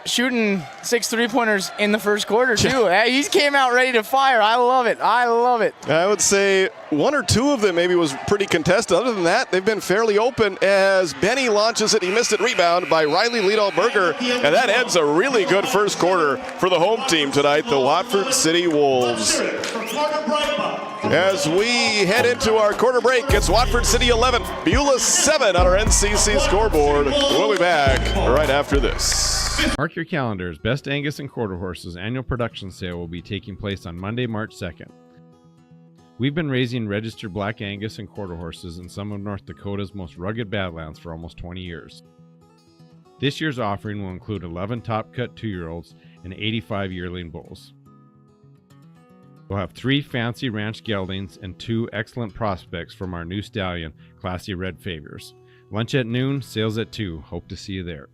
shooting 6 3-pointers in the first quarter, too. He came out ready to fire. I love it. I love it. I would say 1 or 2 of them maybe was pretty contested. Other than that, they've been fairly open as Benny launches it. He missed it. Rebound by Riley Liedalberger. And that ends a really good first quarter for the home team tonight, the Watford City Wolves. As we head into our quarter break, it's Watford City 11, Beulah 7 on our NCC scoreboard. We'll be back right after this. Mark your calendars. Best Angus and Quarter Horses annual production sale will be taking place on Monday, March 2nd. We've been raising registered black Angus and Quarter Horses in some of North Dakota's most rugged badlands for almost 20 years. This year's offering will include 11 top-cut 2-year-olds and 85 yearling bulls. We'll have 3 fancy ranch geldings and 2 excellent prospects from our new stallion, Classy Red Favors. Lunch at noon, sales at 2. Hope to see you there.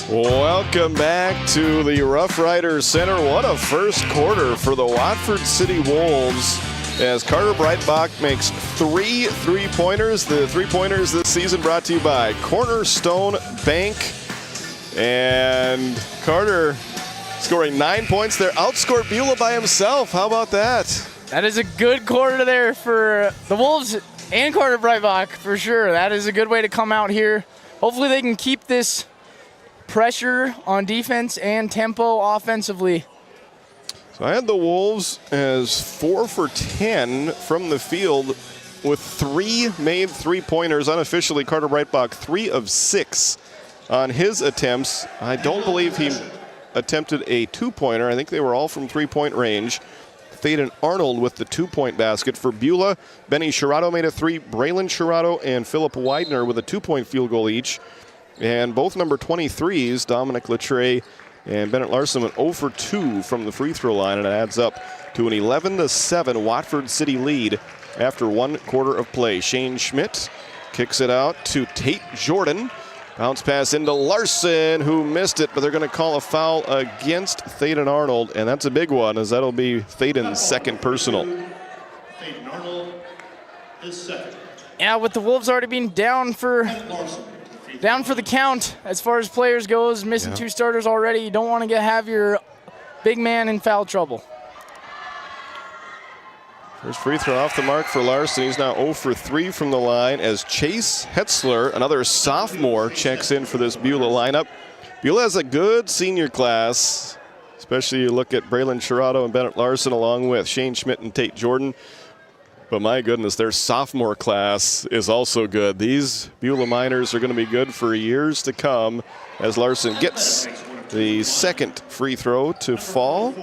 Welcome back to the Rough Riders Center. What a first quarter for the Watford City Wolves as Carter Breitbach makes 3 3-pointers. The 3-pointers this season brought to you by Cornerstone Bank. And Carter scoring 9 points there. Outscored Beulah by himself. How about that? That is a good quarter there for the Wolves and Carter Breitbach for sure. That is a good way to come out here. Hopefully they can keep this pressure on defense and tempo offensively. So I had the Wolves as 4 for 10 from the field with 3 made 3-pointers. Unofficially, Carter Breitbach 3 of 6 on his attempts. I don't believe he attempted a 2-pointer. I think they were all from 3-point range. Thaden Arnold with the 2-point basket for Beulah. Benny Shirato made a 3. Braylon Shirato and Philip Widener with a 2-point field goal each. And both number 23s, Dominic Latre and Bennett Larson, went 0 for 2 from the free throw line, and it adds up to an 11-7 Watford City lead after 1 quarter of play. Shane Schmidt kicks it out to Tate Jordan. Bounce pass into Larson, who missed it, but they're going to call a foul against Thaden Arnold, and that's a big one, as that'll be Thaden's second personal. Thaden Arnold is second. Yeah, with the Wolves already being down for the count as far as players goes, missing 2 starters already. You don't want to have your big man in foul trouble. First free throw off the mark for Larson. He's now 0 for 3 from the line as Chase Hetzler, another sophomore, checks in for this Beulah lineup. Beulah has a good senior class, especially you look at Braylon Shirato and Bennett Larson along with Shane Schmidt and Tate Jordan. But my goodness, their sophomore class is also good. These Beulah Miners are going to be good for years to come as Larson gets the second free throw to fall.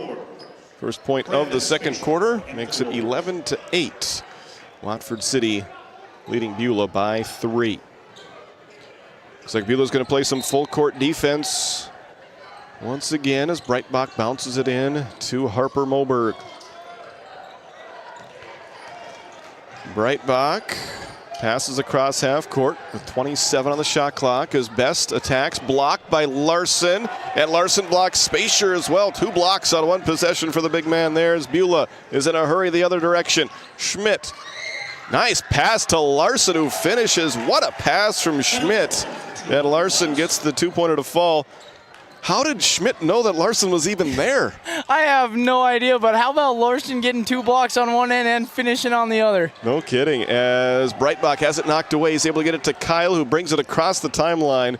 First point of the second quarter makes it 11-8. Watford City leading Beulah by 3. Looks like Beulah's going to play some full court defense once again as Breitbach bounces it in to Harper Moberg. Breitbach passes across half court with 27 on the shot clock. His best attacks blocked by Larson, and Larson blocks Spacier as well. 2 blocks on 1 possession for the big man there as Beulah is in a hurry the other direction. Schmidt, nice pass to Larson, who finishes. What a pass from Schmidt. And Larson gets the 2-pointer to fall. How did Schmidt know that Larson was even there? I have no idea, but how about Larson getting 2 blocks on one end and finishing on the other? No kidding. As Breitbach has it knocked away, he's able to get it to Kyle, who brings it across the timeline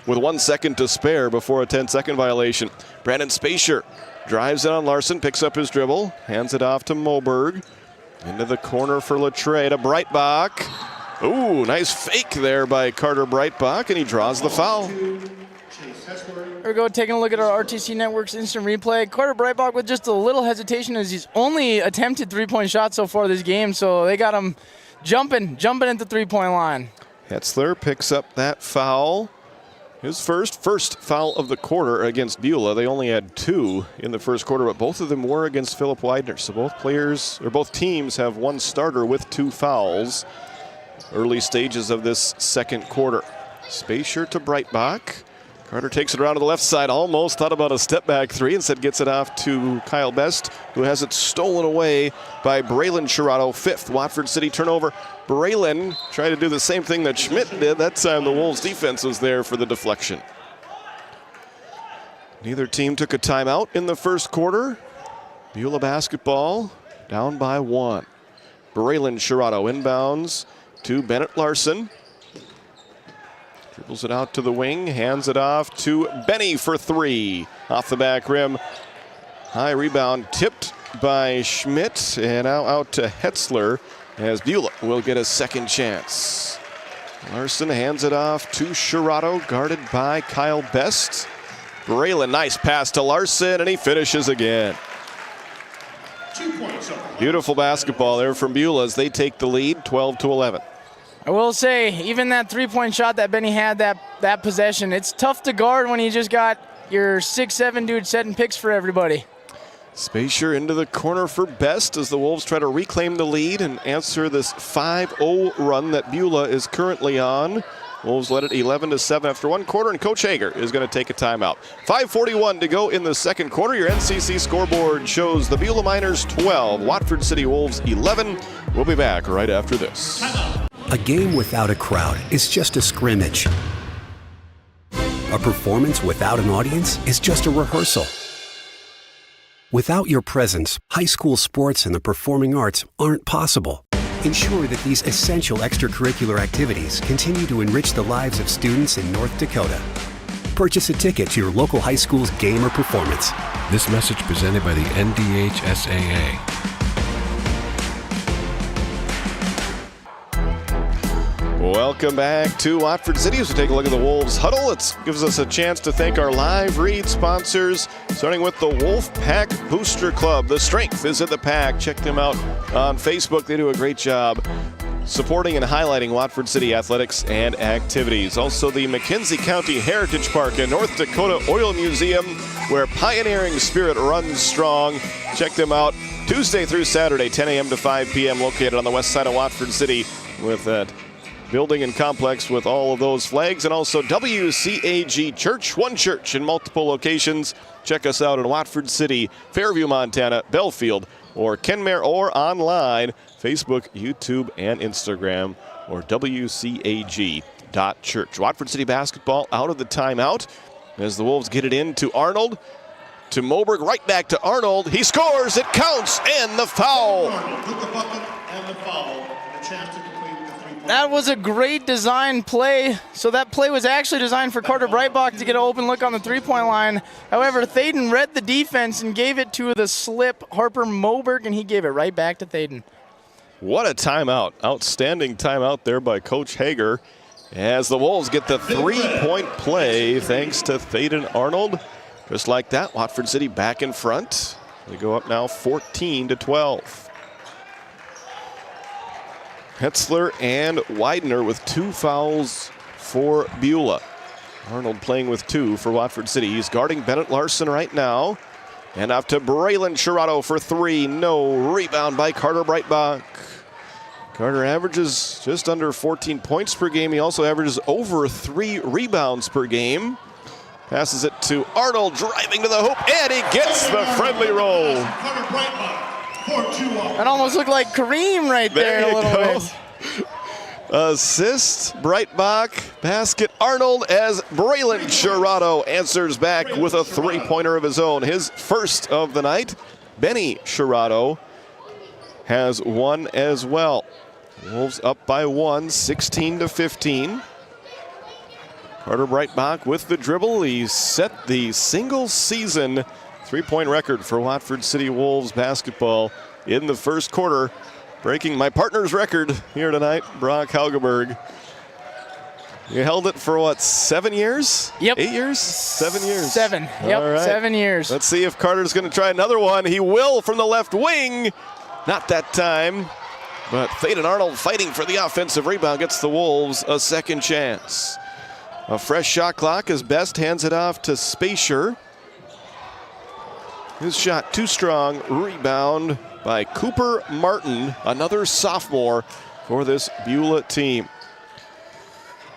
with 1 second to spare before a 10-second violation. Brandon Spacier drives it on Larson, picks up his dribble, hands it off to Moberg. Into the corner for Latre to Breitbach. Ooh, nice fake there by Carter Breitbach, and he draws the foul. Here we go, taking a look at our RTC Network's instant replay. Carter Breitbach with just a little hesitation as he's only attempted 3-point shots so far this game, so they got him jumping at the 3-point line. Hetzler picks up that foul. His first foul of the quarter against Beulah. They only had 2 in the first quarter, but both of them were against Philip Widener. So both teams have one starter with 2 fouls. Early stages of this second quarter. Spacier to Breitbach. Carter takes it around to the left side, almost thought about a step-back 3, instead gets it off to Kyle Best, who has it stolen away by Braylon Shirato. 5th Watford City turnover. Braylon tried to do the same thing that Schmidt did. That time the Wolves defense was there for the deflection. Neither team took a timeout in the first quarter. Beulah basketball down by 1. Braylon Shirato inbounds to Bennett Larson. Dribbles it out to the wing, hands it off to Benny for 3. Off the back rim. High rebound tipped by Schmidt, and now out to Hetzler as Beulah will get a second chance. Larson hands it off to Shirato, guarded by Kyle Best. Braylon, nice pass to Larson, and he finishes again. 2 points. Beautiful basketball there from Beulah as they take the lead, 12-11. I will say, even that 3-point shot that Benny had that possession, it's tough to guard when you just got your 6'7" dude setting picks for everybody. Spacier into the corner for Best as the Wolves try to reclaim the lead and answer this 5-0 run that Beulah is currently on. Wolves led it 11-7 after 1 quarter, and Coach Hager is going to take a timeout. 5:41 to go in the second quarter. Your NCC scoreboard shows the Beulah Miners 12, Watford City Wolves 11. We'll be back right after this. A game without a crowd is just a scrimmage. A performance without an audience is just a rehearsal. Without your presence, high school sports and the performing arts aren't possible. Ensure that these essential extracurricular activities continue to enrich the lives of students in North Dakota. Purchase a ticket to your local high school's game or performance. This message presented by the NDHSAA. Welcome back to Watford City as we take a look at the Wolves huddle. It gives us a chance to thank our live read sponsors, starting with the Wolf Pack Booster Club. The strength is in the pack. Check them out on Facebook. They do a great job supporting and highlighting Watford City athletics and activities. Also, the McKenzie County Heritage Park and North Dakota Oil Museum, where pioneering spirit runs strong. Check them out Tuesday through Saturday, 10 a.m. to 5 p.m., located on the west side of Watford City with that building and complex with all of those flags. And also WCAG Church, one church in multiple locations. Check us out in Watford City, Fairview, Montana, Belfield, or Kenmare, or online, Facebook, YouTube, and Instagram, or WCAG.church. Watford City basketball out of the timeout as the Wolves get it in to Arnold, to Moberg, right back to Arnold. He scores, it counts, and the foul. With the bucket and the foul, and a chance to complete the 3-point. That was a great design play. So that play was actually designed for Carter Breitbach to get an open look on the 3-point line. However, Thaden read the defense and gave it to the slip Harper Moberg, and he gave it right back to Thaden. What a timeout. Outstanding timeout there by Coach Hager as the Wolves get the 3-point play thanks to Thaden Arnold. Just like that, Watford City back in front. They go up now 14-12. Hetzler and Widener with 2 fouls for Beulah. Arnold playing with 2 for Watford City. He's guarding Bennett Larson right now. And off to Braylon Shirato for 3. No. Rebound by Carter Breitbach. Carter averages just under 14 points per game. He also averages over 3 rebounds per game. Passes it to Arnold, driving to the hoop, and he gets the friendly roll. That almost looked like Kareem right there a little bit. Assist, Breitbach, basket, Arnold, as Braylon Shirato answers back with a 3-pointer of his own. His first of the night. Benny Shirato has 1 as well. Wolves up by 1, 16-15. Carter Breitbach with the dribble. He set the single-season 3-point record for Watford City Wolves basketball in the first quarter, breaking my partner's record here tonight, Brock Haugeberg. You held it for what, 7 years? Yep. 8 years? 7 years. 7. Yep, All right. 7 years. Let's see if Carter's going to try another one. He will from the left wing. Not that time. But Thaden Arnold fighting for the offensive rebound gets the Wolves a second chance. A fresh shot clock as Best hands it off to Spacier. His shot too strong. Rebound by Cooper Martin, another sophomore for this Beulah team.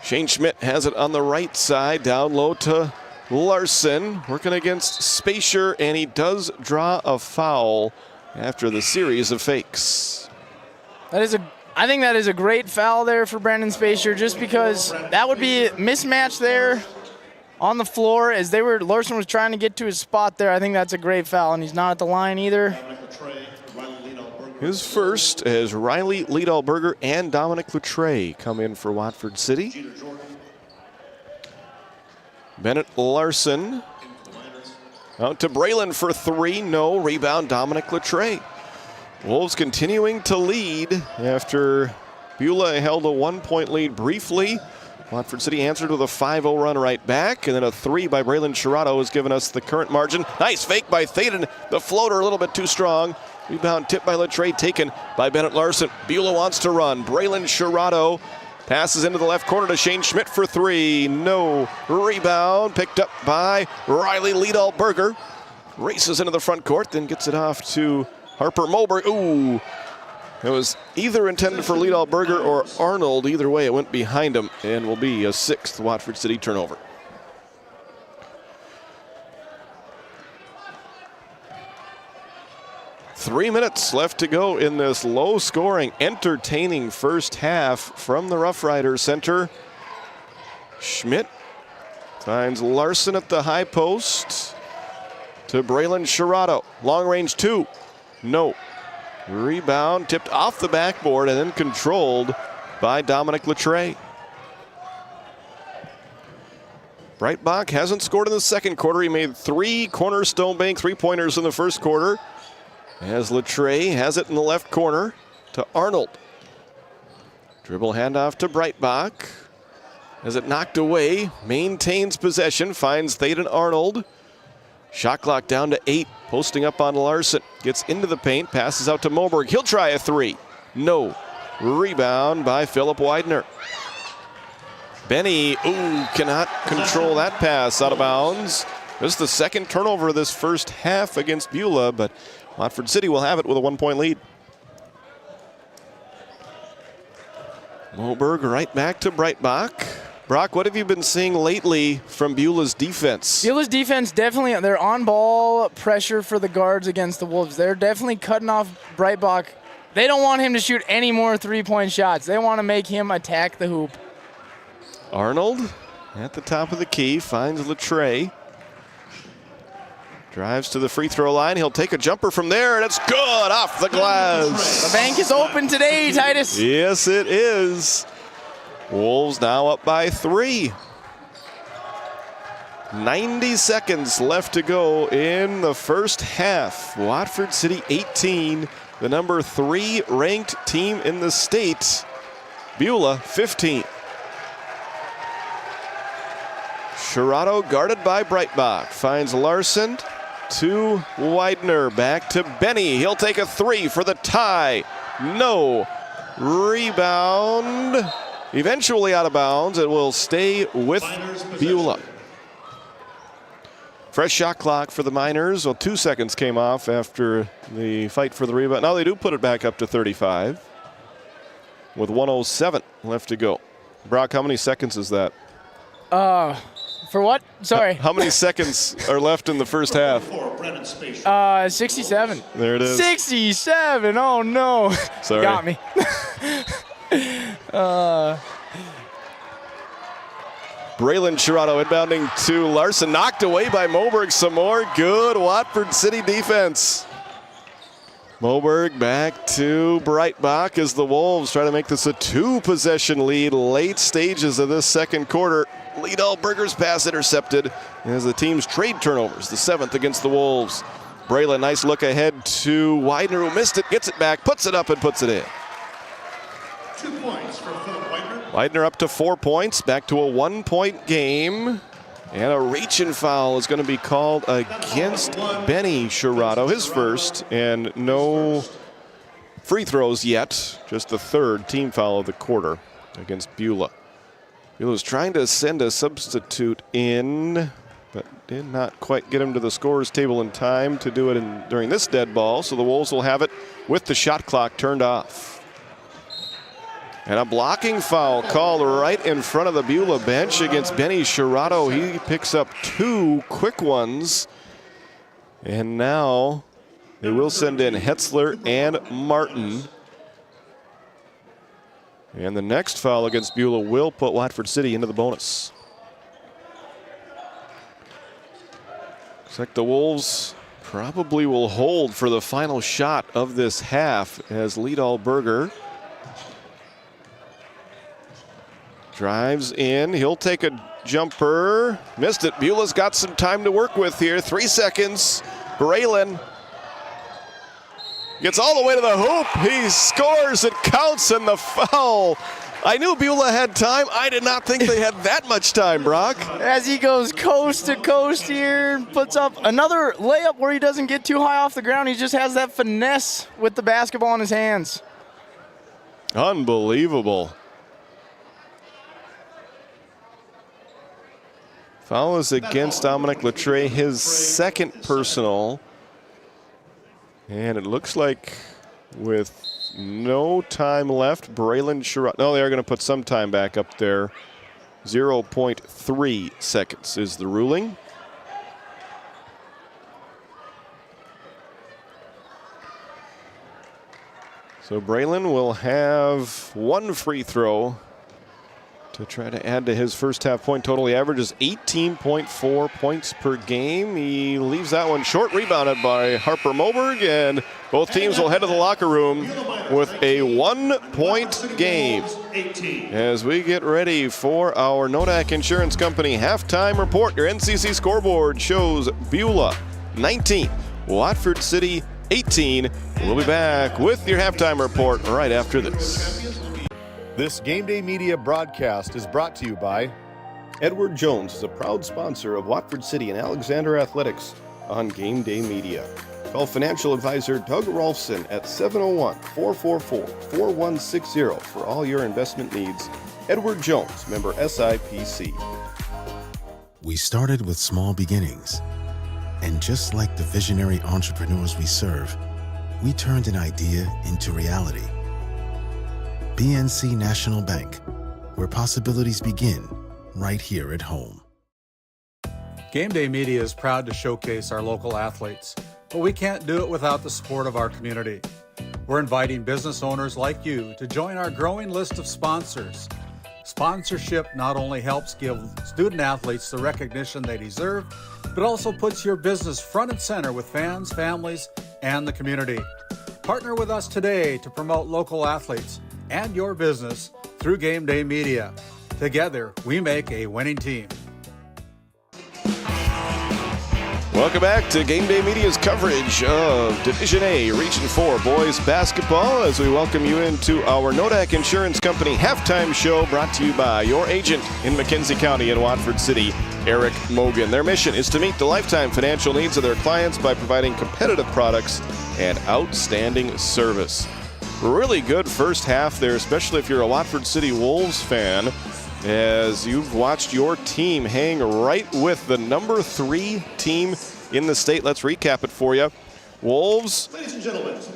Shane Schmidt has it on the right side, down low to Larson, working against Spacier, and he does draw a foul after the series of fakes. I think that is a great foul there for Brandon Spacier, just because that would be a mismatch there on the floor as Larson was trying to get to his spot there. I think that's a great foul, and he's not at the line either. His first as Riley Liedalberger and Dominic Latre come in for Watford City. Bennett Larson out to Braylon for three. No. Rebound Dominic Latre. Wolves continuing to lead after Beulah held a 1-point lead briefly. Watford City answered with a 5-0 run right back, and then a three by Braylon Shirato has given us the current margin. Nice fake by Thaden. The floater a little bit too strong. Rebound tipped by Latre, taken by Bennett Larson. Beulah wants to run. Braylon Shirato passes into the left corner to Shane Schmidt for three. No. Rebound picked up by Riley Liedalberger. Races into the front court, then gets it off to Harper Moberg. Ooh. It was either intended for Liedalberger or Arnold. Either way, it went behind him and will be a sixth Watford City turnover. Three minutes left to go in this low-scoring, entertaining first half from the Rough Riders Center. Schmidt finds Larson at the high post to Braylon Shirato. Long range two. No. Rebound tipped off the backboard and then controlled by Dominic Latre. Breitbach hasn't scored in the second quarter. He made three cornerstone bank three-pointers in the first quarter. As Latre has it in the left corner to Arnold. Dribble handoff to Breitbach. As it knocked away, maintains possession, finds Thaden Arnold. Shot clock down to 8, posting up on Larson. Gets into the paint, passes out to Moberg. He'll try a three. No. Rebound by Philip Widener. Benny, cannot control that pass out of bounds. This is the second turnover of this first half against Beulah, but Watford City will have it with a 1-point lead. Moberg right back to Breitbach. Brock, what have you been seeing lately from Beulah's defense? Beulah's defense, definitely, they're on-ball pressure for the guards against the Wolves. They're definitely cutting off Breitbach. They don't want him to shoot any more three-point shots. They want to make him attack the hoop. Arnold at the top of the key, finds Latre. Drives to the free throw line. He'll take a jumper from there, and it's good off the glass. The bank is open today, Titus. Yes, it is. Wolves now up by 3. 90 seconds left to go in the first half. Watford City 18, the number 3 ranked team in the state. Beulah 15. Shirato guarded by Breitbach. Finds Larson to Widener. Back to Benny. He'll take a three for the tie. No. Rebound. Eventually out of bounds. It will stay with Beulah. Fresh shot clock for the Miners. Well, 2 seconds came off after the fight for the rebound. Now they do put it back up to 35 with 1:07 left to go. Brock, how many seconds is that? For what? Sorry. How many seconds are left in the first half? 67. There it is. 67. Oh, no. Sorry. Got me. Braylon Shirato inbounding to Larson. Knocked away by Moberg some more. Good Watford City defense. Moberg back to Breitbach as the Wolves try to make this a 2-possession lead. Late stages of this second quarter. Liedalberger's pass intercepted as the team's trade turnovers, the 7th against the Wolves. Braylon, nice look ahead to Widener, who missed it, gets it back, puts it up and puts it in. 2 points for Philip Widener. Widener up to 4 points, back to a 1-point game. And a reach-in foul is going to be called against Benny Shirato, his first, and no free throws yet. Just the 3rd team foul of the quarter against Beulah. Beulah's trying to send a substitute in, but did not quite get him to the scorer's table in time to do it during this dead ball. So the Wolves will have it with the shot clock turned off. And a blocking foul called right in front of the Beulah bench against Benny Shirato. He picks up 2 quick ones. And now they will send in Hetzler and Martin. And the next foul against Beulah will put Watford City into the bonus. Looks like the Wolves probably will hold for the final shot of this half as Liedalberger drives in. He'll take a jumper. Missed it. Beulah's got some time to work with here. 3 seconds. Braylon gets all the way to the hoop. He scores. It counts, and the foul. I knew Beulah had time. I did not think they had that much time, Brock. As he goes coast to coast here, puts up another layup where he doesn't get too high off the ground. He just has that finesse with the basketball in his hands. Unbelievable. Foul is against Dominic Latre, his second personal. And it looks like with no time left, Braylon Sherrod. No, they are going to put some time back up there. 0.3 seconds is the ruling. So Braylon will have 1 free throw to try to add to his first half point total. He averages 18.4 points per game. He leaves that one short, rebounded by Harper Moberg, and both teams will head to the locker room with a 1-point game as we get ready for our Nodak Insurance Company halftime report. Your NCC scoreboard shows Beulah 19, Watford City 18. We'll be back with your halftime report right after this. This Game Day Media broadcast is brought to you by Edward Jones is a proud sponsor of Watford City and Alexander Athletics on Game Day Media. Call financial advisor Doug Rolfson at 701-444-4160 for all your investment needs. Edward Jones, member SIPC. We started with small beginnings. And just like the visionary entrepreneurs we serve, we turned an idea into reality. BNC National Bank, where possibilities begin right here at home. Game Day Media is proud to showcase our local athletes, but we can't do it without the support of our community. We're inviting business owners like you to join our growing list of sponsors. Sponsorship not only helps give student athletes the recognition they deserve, but also puts your business front and center with fans, families, and the community. Partner with us today to promote local athletes and your business through Game Day Media. Together, we make a winning team. Welcome back to Game Day Media's coverage of Division A, Region 4 boys basketball as we welcome you into our Nodak Insurance Company halftime show brought to you by your agent in McKenzie County and Watford City, Eric Mogan. Their mission is to meet the lifetime financial needs of their clients by providing competitive products and outstanding service. Really good first half there, especially if you're a Watford City Wolves fan, as you've watched your team hang right with the number 3 team in the state. Let's recap it for you. Wolves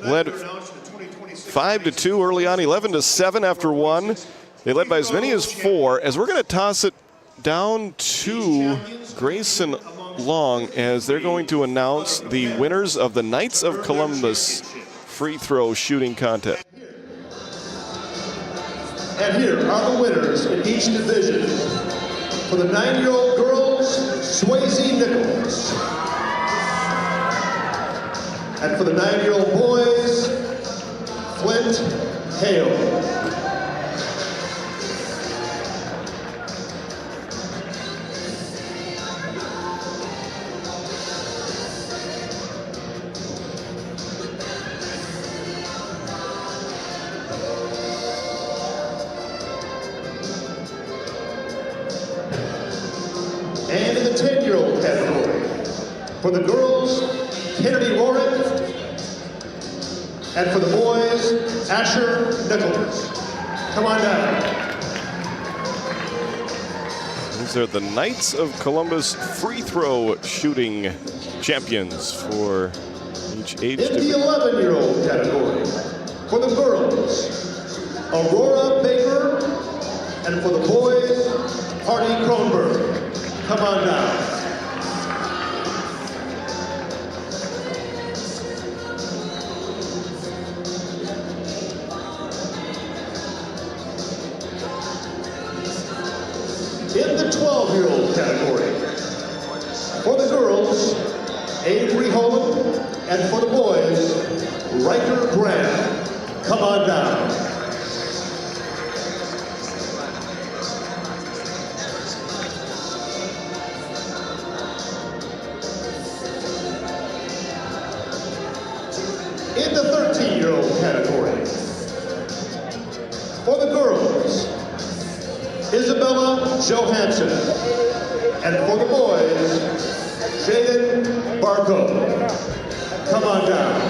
led 5-2 early on, 11-7 after 1. They led by as many as 4, as we're going to toss it down to Grayson Long as they're going to announce the winners of the Knights of Columbus free throw shooting contest. And here are the winners in each division. For the 9-year-old girls, Swayze Nichols. And for the 9-year-old boys, Flint Hale. And in the 10-year-old category, for the girls, Kennedy Warren, and for the boys, Asher Nichols. Come on down. These are the Knights of Columbus free throw shooting champions for each age In division. the 11-year-old category, for the girls, Aurora Baker, and for the boys, Hardy Kronberg. Come on down. In the 12-year-old category, for the girls, Avery Holman, and for the boys, Riker Graham. Come on down. In the 13-year-old category, for the girls, Isabella Johansson, and for the boys, Jaden Barco. Come on down.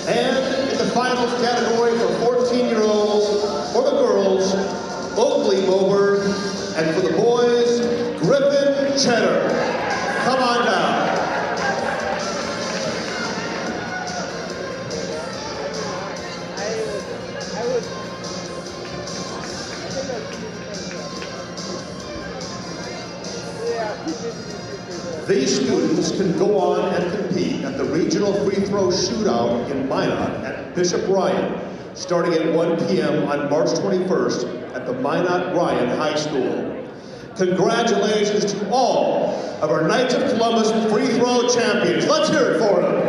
And in the finals category for 14-year-olds, for the girls, Oakley Moberg, and for the boys, Griffin Cheddar. Come on down. These students can go on and compete at the regional free throw shootout in Minot at Bishop Ryan, starting at 1 p.m. on March 21st at the Minot Ryan High School. Congratulations to all of our Knights of Columbus free throw champions. Let's hear it for them.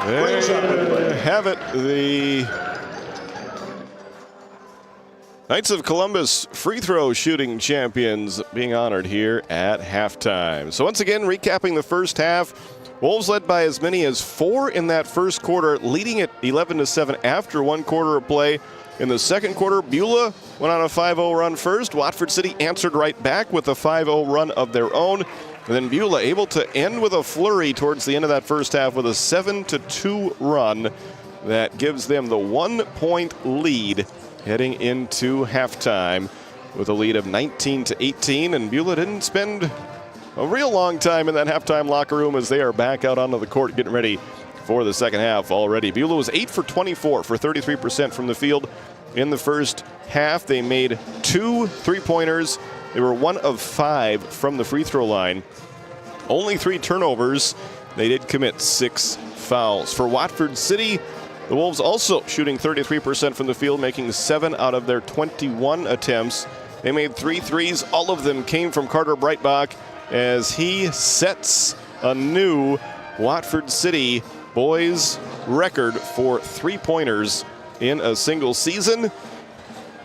There you have it. The Knights of Columbus free throw shooting champions being honored here at halftime. So once again, recapping the first half, Wolves led by as many as 4 in that first quarter, leading at 11-7 after 1 quarter of play. In the second quarter, Beulah went on a 5-0 run first. Watford City answered right back with a 5-0 run of their own. And then Beulah able to end with a flurry towards the end of that first half with a 7-2 run that gives them the 1-point lead heading into halftime with a lead of 19-18. And Beulah didn't spend a real long time in that halftime locker room as they are back out onto the court getting ready for the second half already. Beulah was 8 for 24 for 33% from the field in the first half. They made 2 3-pointers. They were 1 of 5 from the free throw line. Only 3 turnovers. They did commit 6 fouls. For Watford City, the Wolves also shooting 33% from the field, making 7 out of their 21 attempts. They made 3 threes. All of them came from Carter Breitbach as he sets a new Watford City boys record for 3-pointers in a single season.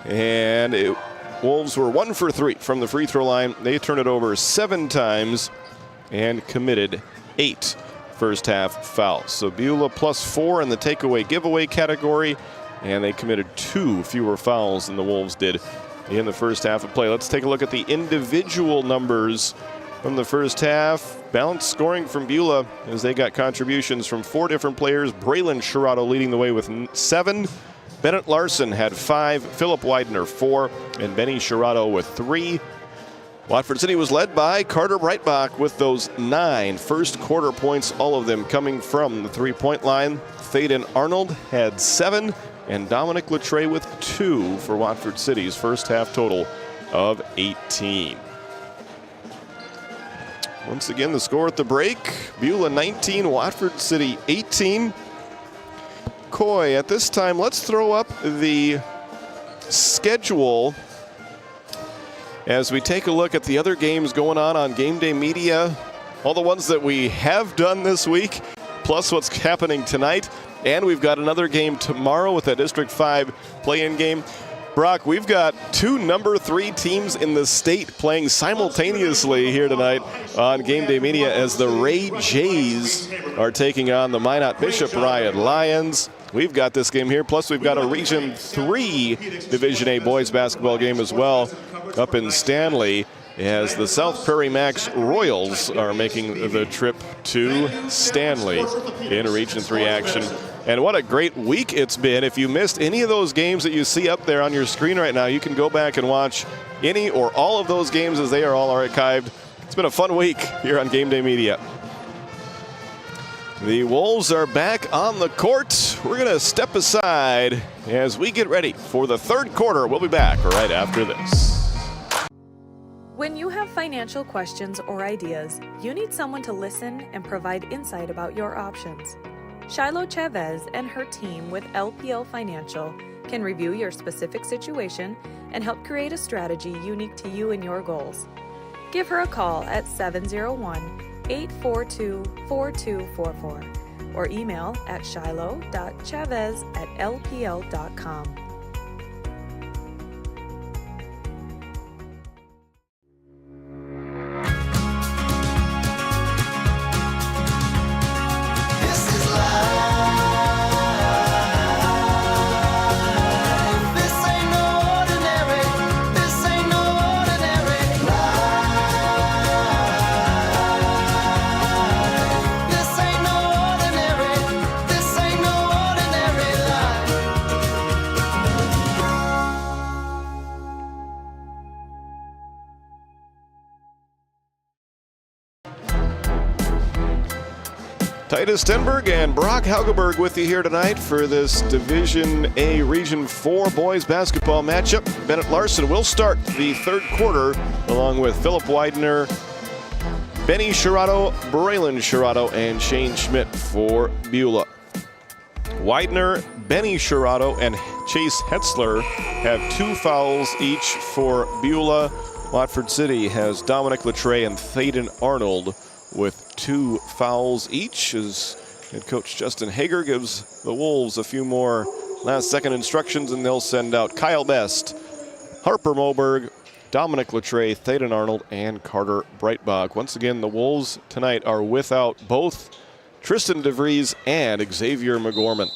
And Wolves were 1 for 3 from the free throw line. They turned it over 7 times and committed 8 first half fouls. So Beulah +4 in the takeaway giveaway category, and they committed 2 fewer fouls than the Wolves did in the first half of play. Let's take a look at the individual numbers from the first half. Balanced scoring from Beulah as they got contributions from 4 different players. Braylon Sherrato leading the way with 7. Bennett Larson had 5, Philip Widener 4, and Benny Sherrato with 3. Watford City was led by Carter Breitbach with those 9 first quarter points, all of them coming from the 3-point line. Thaden Arnold had 7, and Dominic Latre with 2 for Watford City's first half total of 18. Once again, the score at the break, Beulah 19, Watford City 18. Coy, at this time, let's throw up the schedule as we take a look at the other games going on GameDay Media, all the ones that we have done this week, plus what's happening tonight. And we've got another game tomorrow with that District 5 play-in game. Brock, we've got two number 3 teams in the state playing simultaneously here tonight on Game Day Media as the Ray Jays are taking on the Minot Bishop Ryan Lions. We've got this game here, plus we've got a Region 3 Division A boys basketball game as well up in Stanley, as the South Prairie Max Royals are making the trip to Stanley in Region 3 action. And what a great week it's been. If you missed any of those games that you see up there on your screen right now, you can go back and watch any or all of those games as they are all archived. It's been a fun week here on Game Day Media. The Wolves are back on the court. We're going to step aside as we get ready for the third quarter. We'll be back right after this. When you have financial questions or ideas, you need someone to listen and provide insight about your options. Shiloh Chavez and her team with LPL Financial can review your specific situation and help create a strategy unique to you and your goals. Give her a call at 701-842-4244 or email at shiloh.chavez@lpl.com. Titus Stenberg and Brock Haugeberg with you here tonight for this Division A Region 4 boys basketball matchup. Bennett Larson will start the third quarter along with Philip Widener, Benny Shirato, Braylon Shirato, and Shane Schmidt for Beulah. Widener, Benny Shirato, and Chase Hetzler have 2 fouls each for Beulah. Watford City has Dominic Latre and Thaden Arnold with 2 fouls each, as head coach Justin Hager gives the Wolves a few more last-second instructions, and they'll send out Kyle Best, Harper Moberg, Dominic Latre, Thaden Arnold, and Carter Breitbach. Once again, the Wolves tonight are without both Tristan DeVries and Xavier McGorman.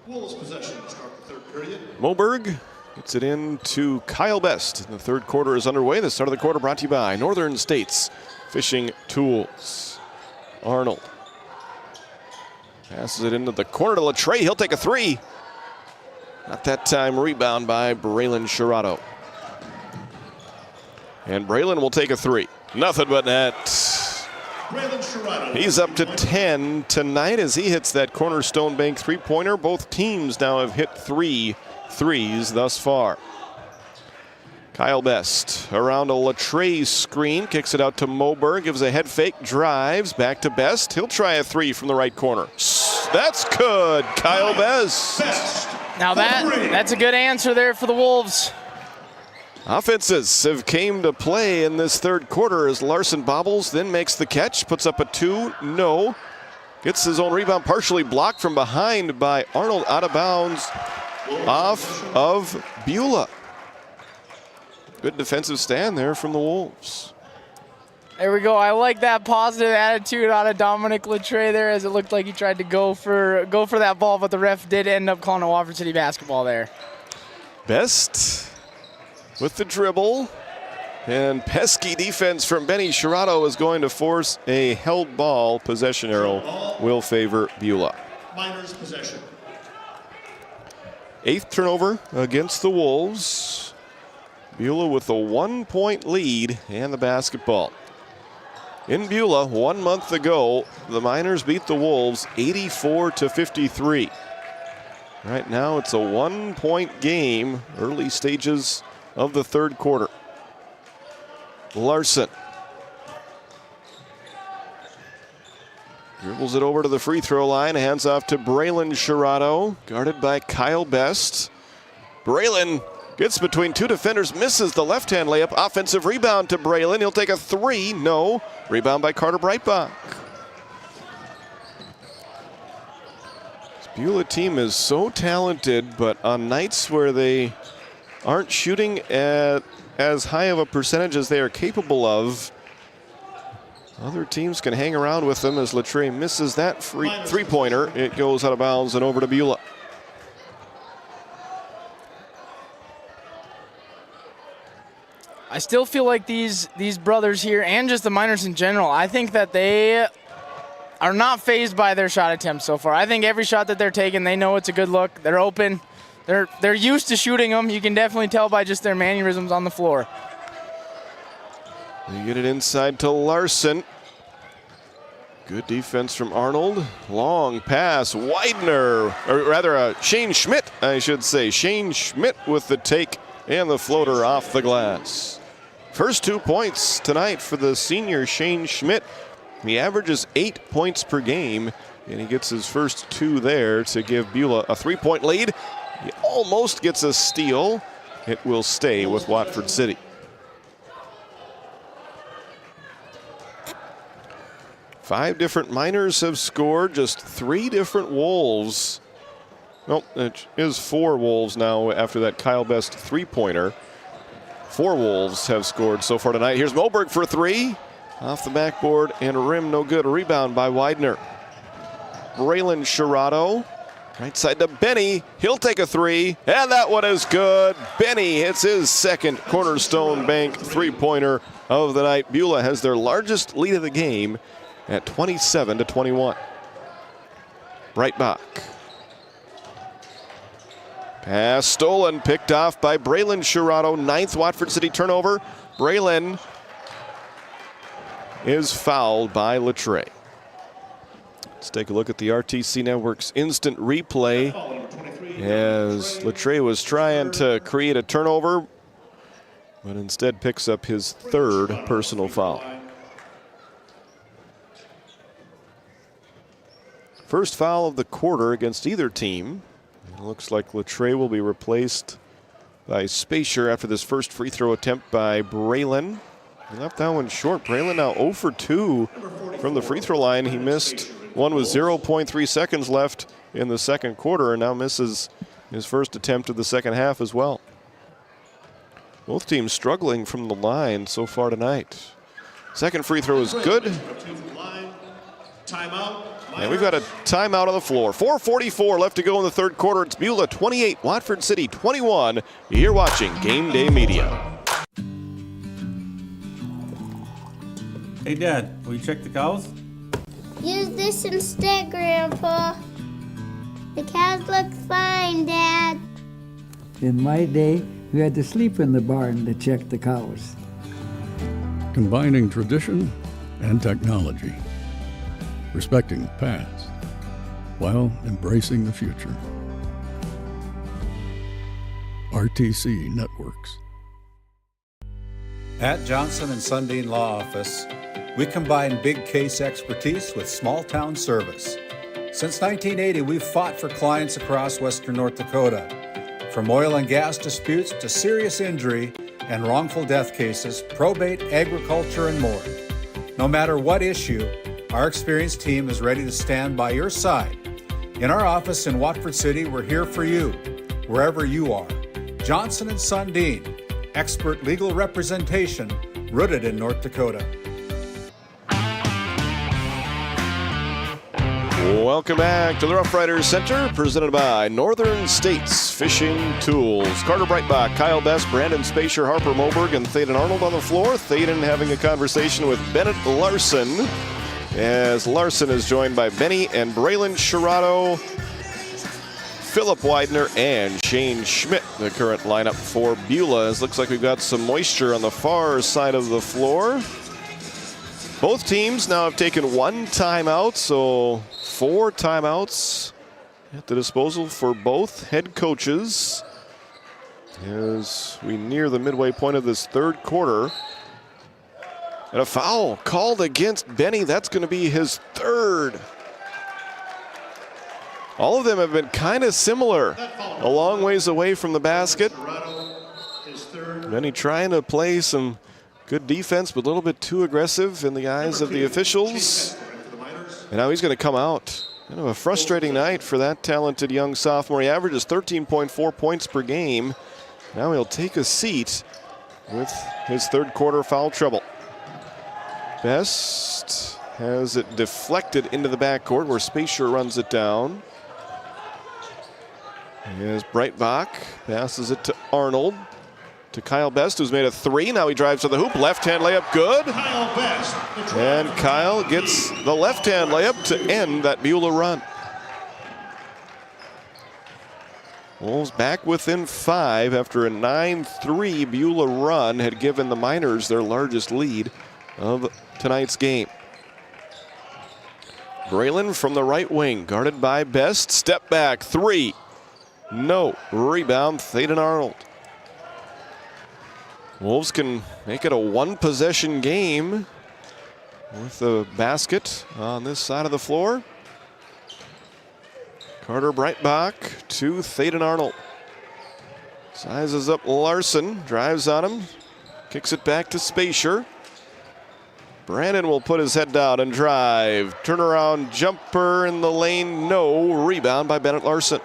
Wolves possession to start the third period. Moberg gets it in to Kyle Best. The third quarter is underway. The start of the quarter brought to you by Northern States Fishing Tools. Arnold passes it into the corner to Latre. He'll take a 3. Not that time. Rebound by Braylon Shirato. And Braylon will take a 3. Nothing but net. He's up to 10 tonight as he hits that cornerstone bank three-pointer. Both teams now have hit 3 threes thus far. Kyle Best around a Latre screen, kicks it out to Moberg, gives a head fake, drives, back to Best. He'll try a 3 from the right corner. That's good, Kyle Best. Now that's a good answer there for the Wolves. Offenses have came to play in this third quarter as Larson bobbles, then makes the catch, puts up a 2, no. Gets his own rebound, partially blocked from behind by Arnold, out of bounds, off of Beulah. Good defensive stand there from the Wolves. There we go. I like that positive attitude out of Dominic Latre there, as it looked like he tried to go for that ball, but the ref did end up calling a Watford City basketball there. Best with the dribble, and pesky defense from Benny Shirato is going to force a held ball. Possession arrow will favor Beulah. Miners possession. 8th turnover against the Wolves. Beulah with a 1-point lead and the basketball. In Beulah, 1 month ago, the Miners beat the Wolves 84-53. Right now, it's a 1-point game, early stages of the third quarter. Larson dribbles it over to the free throw line, hands off to Braylon Shirato, guarded by Kyle Best. Braylon gets between 2 defenders, misses the left-hand layup. Offensive rebound to Braylon. He'll take a 3. No. Rebound by Carter Breitbach. This Beulah team is so talented, but on nights where they aren't shooting at as high of a percentage as they are capable of. Other teams can hang around with them as Latre misses that three-pointer. It goes out of bounds and over to Beulah. I still feel like these brothers here and just the Miners in general, I think that they are not fazed by their shot attempts so far. I think every shot that they're taking, they know it's a good look. They're open. They're used to shooting them. You can definitely tell by just their mannerisms on the floor. They get it inside to Larson. Good defense from Arnold. Long pass. Widener, or rather Shane Schmidt, I should say. Shane Schmidt with the take and the floater off the glass. First 2 points tonight for the senior Shane Schmidt. He averages 8 points per game, and he gets his first 2 there to give Beulah a 3-point lead. He almost gets a steal. It will stay with Watford City. Five different Miners have scored, just 3 different Wolves. Nope, it is 4 Wolves now after that Kyle Best 3-pointer. 4 Wolves have scored so far tonight. Here's Moberg for 3. Off the backboard and rim, no good. A rebound by Widener. Braylon Sherrado. Right side to Benny. He'll take a 3, and that one is good. Benny hits his second Cornerstone Bank 3-pointer of the night. Beulah has their largest lead of the game at 27-21. Breitbach. Pass stolen, picked off by Braylon Sherrado. 9th Watford City turnover. Braylon is fouled by Latre. Let's take a look at the RTC Network's instant replay as Latre was trying to create a turnover, but instead picks up his 3rd personal foul. First foul of the quarter against either team. It looks like Latre will be replaced by Spacer after this first free throw attempt by Braylon. He left that one short. Braylon now 0 for 2 from the free throw line. He missed one with 0.3 seconds left in the second quarter and now misses his first attempt of the second half as well. Both teams struggling from the line so far tonight. Second free throw is good. And we've got a timeout on the floor. 4:44 left to go in the third quarter. It's Beulah 28, Watford City 21. You're watching GameDay Media. Hey, Dad, will you check the cows? Use this instead, Grandpa. The cows look fine, Dad. In my day, we had to sleep in the barn to check the cows. Combining tradition and technology. Respecting the past while embracing the future. RTC Networks. At Johnson & Sundin Law Office, we combine big case expertise with small town service. Since 1980, we've fought for clients across western North Dakota. From oil and gas disputes to serious injury and wrongful death cases, probate, agriculture, and more. No matter what issue, our experienced team is ready to stand by your side. In our office in Watford City, we're here for you, wherever you are. Johnson & Sundin, expert legal representation rooted in North Dakota. Welcome back to the Rough Riders Center, presented by Northern States Fishing Tools. Carter Breitbach, Kyle Best, Brandon Spacer, Harper Moberg, and Thaden Arnold on the floor. Thaden having a conversation with Bennett Larson, as Larson is joined by Benny and Braylon Sherrado, Philip Widener, and Shane Schmidt, the current lineup for Beulah. It looks like we've got some moisture on the far side of the floor. Both teams now have taken 1 timeout, so 4 timeouts at the disposal for both head coaches as we near the midway point of this third quarter. And a foul called against Benny. That's going to be his 3rd. All of them have been kind of similar. A long ways away from the basket. Benny trying to play some good defense, but a little bit too aggressive in the eyes of the officials. And now he's going to come out. Kind of a frustrating night for that talented young sophomore. He averages 13.4 points per game. Now he'll take a seat with his third quarter foul trouble. Best has it deflected into the backcourt where Spacier runs it down. Here's Breitbach, passes it to Arnold. To Kyle Best, who's made a three. Now he drives to the hoop. Left-hand layup, good. Kyle Best. And Kyle gets the left-hand layup to end that Beulah run. Wolves back within 5 after a 9-3 Beulah run had given the Miners their largest lead of tonight's game. Braylon from the right wing, guarded by Best. Step back, three. No. Rebound, Thaden Arnold. Wolves can make it a one-possession game with the basket on this side of the floor. Carter Breitbach to Thaden Arnold. Sizes up Larson, drives on him, kicks it back to Spacier. Brandon will put his head down and drive. Turnaround jumper in the lane, no. Rebound by Bennett Larson.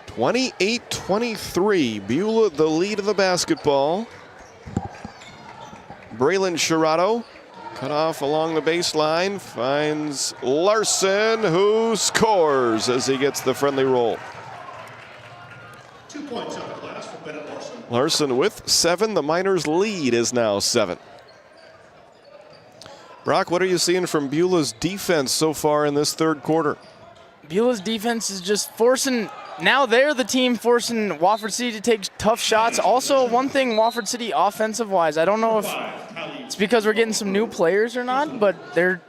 28-23, Beulah the lead of the basketball. Braylon Sherrato cut off along the baseline, finds Larson, who scores as he gets the friendly roll. 2 points on the glass for Bennett Larson. Larson with 7, the Miners' lead is now 7. Brock, what are you seeing from Beulah's defense so far in this third quarter? Beulah's defense is just forcing. Now they're the team forcing Watford City to take tough shots. Also, one thing Watford City offensive-wise, I don't know if it's because we're getting some new players or not, but they're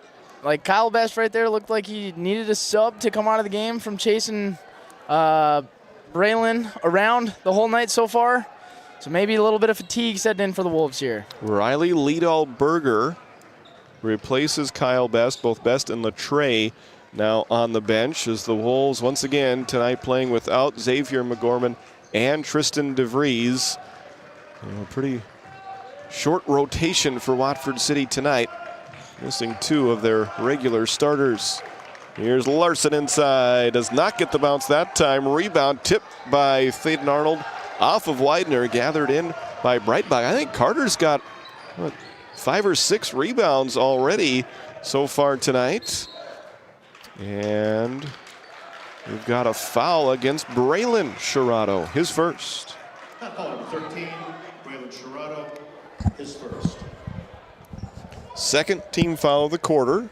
like Kyle Best right there looked like he needed a sub to come out of the game from chasing Braylon around the whole night so far. So maybe a little bit of fatigue setting in for the Wolves here. Riley Liedal-Berger replaces Kyle Best, both Best and Latray now on the bench as the Wolves once again tonight playing without Xavier McGorman and Tristan DeVries. A pretty short rotation for Watford City tonight, missing 2 of their regular starters. Here's Larson inside, does not get the bounce that time. Rebound tipped by Thaden Arnold off of Widener, gathered in by Breitbach. I think Carter's got 5 or 6 rebounds already so far tonight. And we've got a foul against Braylon Sherrato, his first. Foul number 13, Braylon Sherrato, his first. Second team foul of the quarter.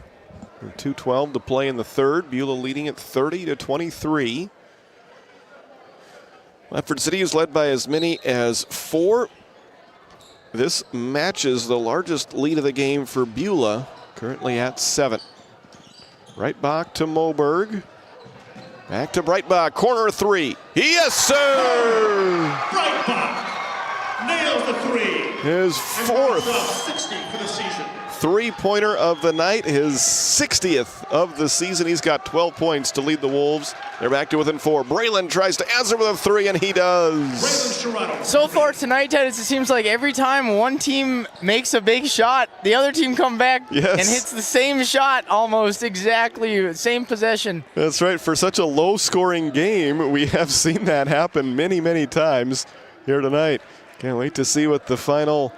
2:12 to play in the third. Beulah leading at 30-23. Watford City is led by as many as 4. This matches the largest lead of the game for Beulah, currently at 7. Breitbach to Moberg. Back to Breitbach. Corner 3. Yes, sir! Breitbach nails the 3. His 4th 60 for the season. three-pointer of the night, his 60th of the season. He's got 12 points to lead the Wolves. They're back to within 4. Braylon tries to answer with a 3, and he does. So far tonight, Ted, it seems like every time one team makes a big shot, the other team come back and hits the same shot almost exactly, same possession. That's right. For such a low-scoring game, we have seen that happen many, many times here tonight. Can't wait to see what the final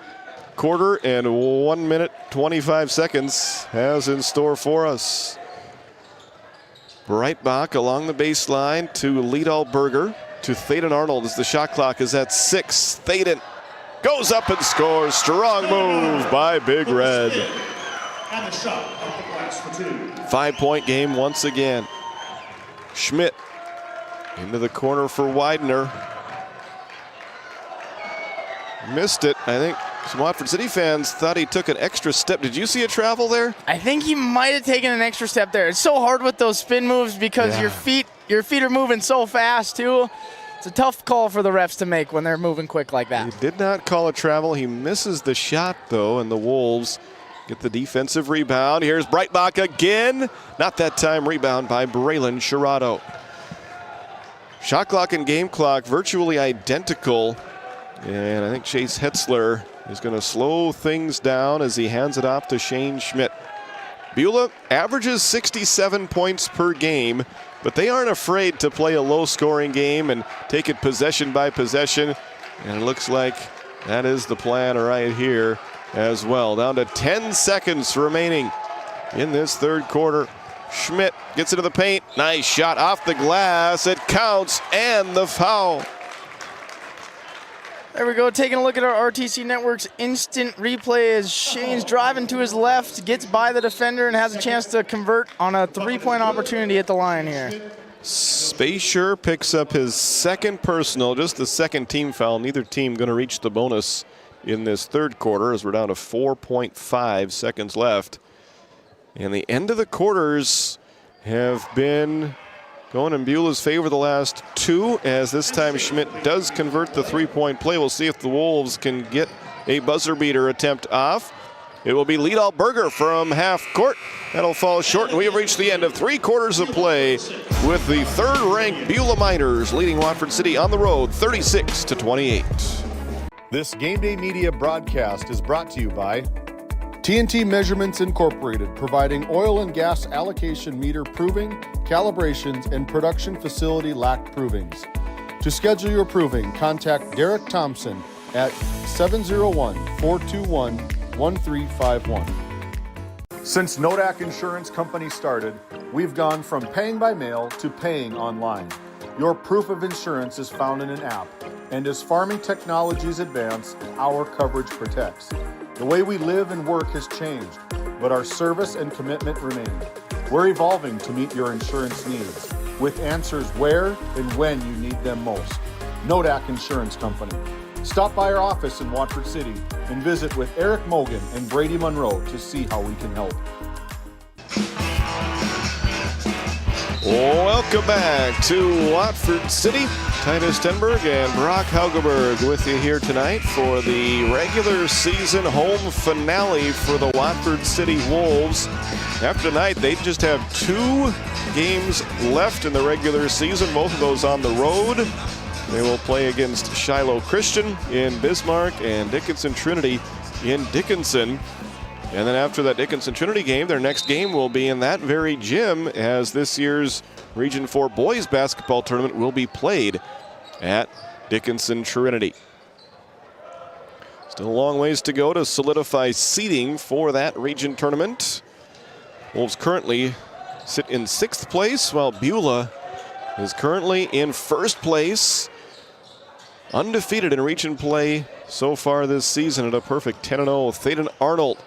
quarter and 1 minute 25 seconds has in store for us. Breitbach along the baseline to Liedal-Berger to Thaden Arnold as the shot clock is at 6. Thaden goes up and scores. Strong move by Big Red. And the shot off the glass for 2. 5-point game once again. Schmidt into the corner for Widener. Missed it. I think some Watford City fans thought he took an extra step. Did you see a travel there? I think he might have taken an extra step there. It's so hard with those spin moves because your feet are moving so fast too. It's a tough call for the refs to make when they're moving quick like that. He did not call a travel. He misses the shot though, and the Wolves get the defensive rebound. Here's Breitbach again. Not that time. Rebound by Braylon Sherrato. Shot clock and game clock virtually identical. And I think Chase Hetzler is going to slow things down as he hands it off to Shane Schmidt. Beulah averages 67 points per game, but they aren't afraid to play a low-scoring game and take it possession by possession. And it looks like that is the plan right here as well. Down to 10 seconds remaining in this third quarter. Schmidt gets into the paint. Nice shot off the glass. It counts, and the foul. There we go, taking a look at our RTC Network's instant replay as Shane's driving to his left, gets by the defender, and has a chance to convert on a three-point opportunity at the line here. Spacer picks up his second personal, just the second team foul. Neither team going to reach the bonus in this third quarter as we're down to 4.5 seconds left. And the end of the quarters have been going in Beulah's favor the last two, as this time Schmidt does convert the three-point play. We'll see if the Wolves can get a buzzer beater attempt off. It will be Liedal Berger from half court. That'll fall short, and we have reached the end of 3 quarters of play with the third-ranked Beulah Miners leading Watford City on the road 36-28. This Game Day Media broadcast is brought to you by TNT Measurements Incorporated, providing oil and gas allocation meter proving, calibrations, and production facility lac provings. To schedule your proving, contact Derek Thompson at 701-421-1351. Since Nodak Insurance Company started, we've gone from paying by mail to paying online. Your proof of insurance is found in an app, and as farming technologies advance, our coverage protects. The way we live and work has changed, but our service and commitment remain. We're evolving to meet your insurance needs, with answers where and when you need them most. Nodak Insurance Company. Stop by our office in Watford City and visit with Eric Mogan and Brady Monroe to see how we can help. Welcome back to Watford City. Titus Stenberg and Brock Haugeberg with you here tonight for the regular season home finale for the Watford City Wolves. After tonight, they just have 2 games left in the regular season, both of those on the road. They will play against Shiloh Christian in Bismarck and Dickinson Trinity in Dickinson. And then after that Dickinson Trinity game, their next game will be in that very gym, as this year's Region 4 boys basketball tournament will be played at Dickinson Trinity. Still a long ways to go to solidify seeding for that region tournament. Wolves currently sit in 6th place, while Beulah is currently in 1st place. Undefeated in region play so far this season at a perfect 10-0. Thaden Arnold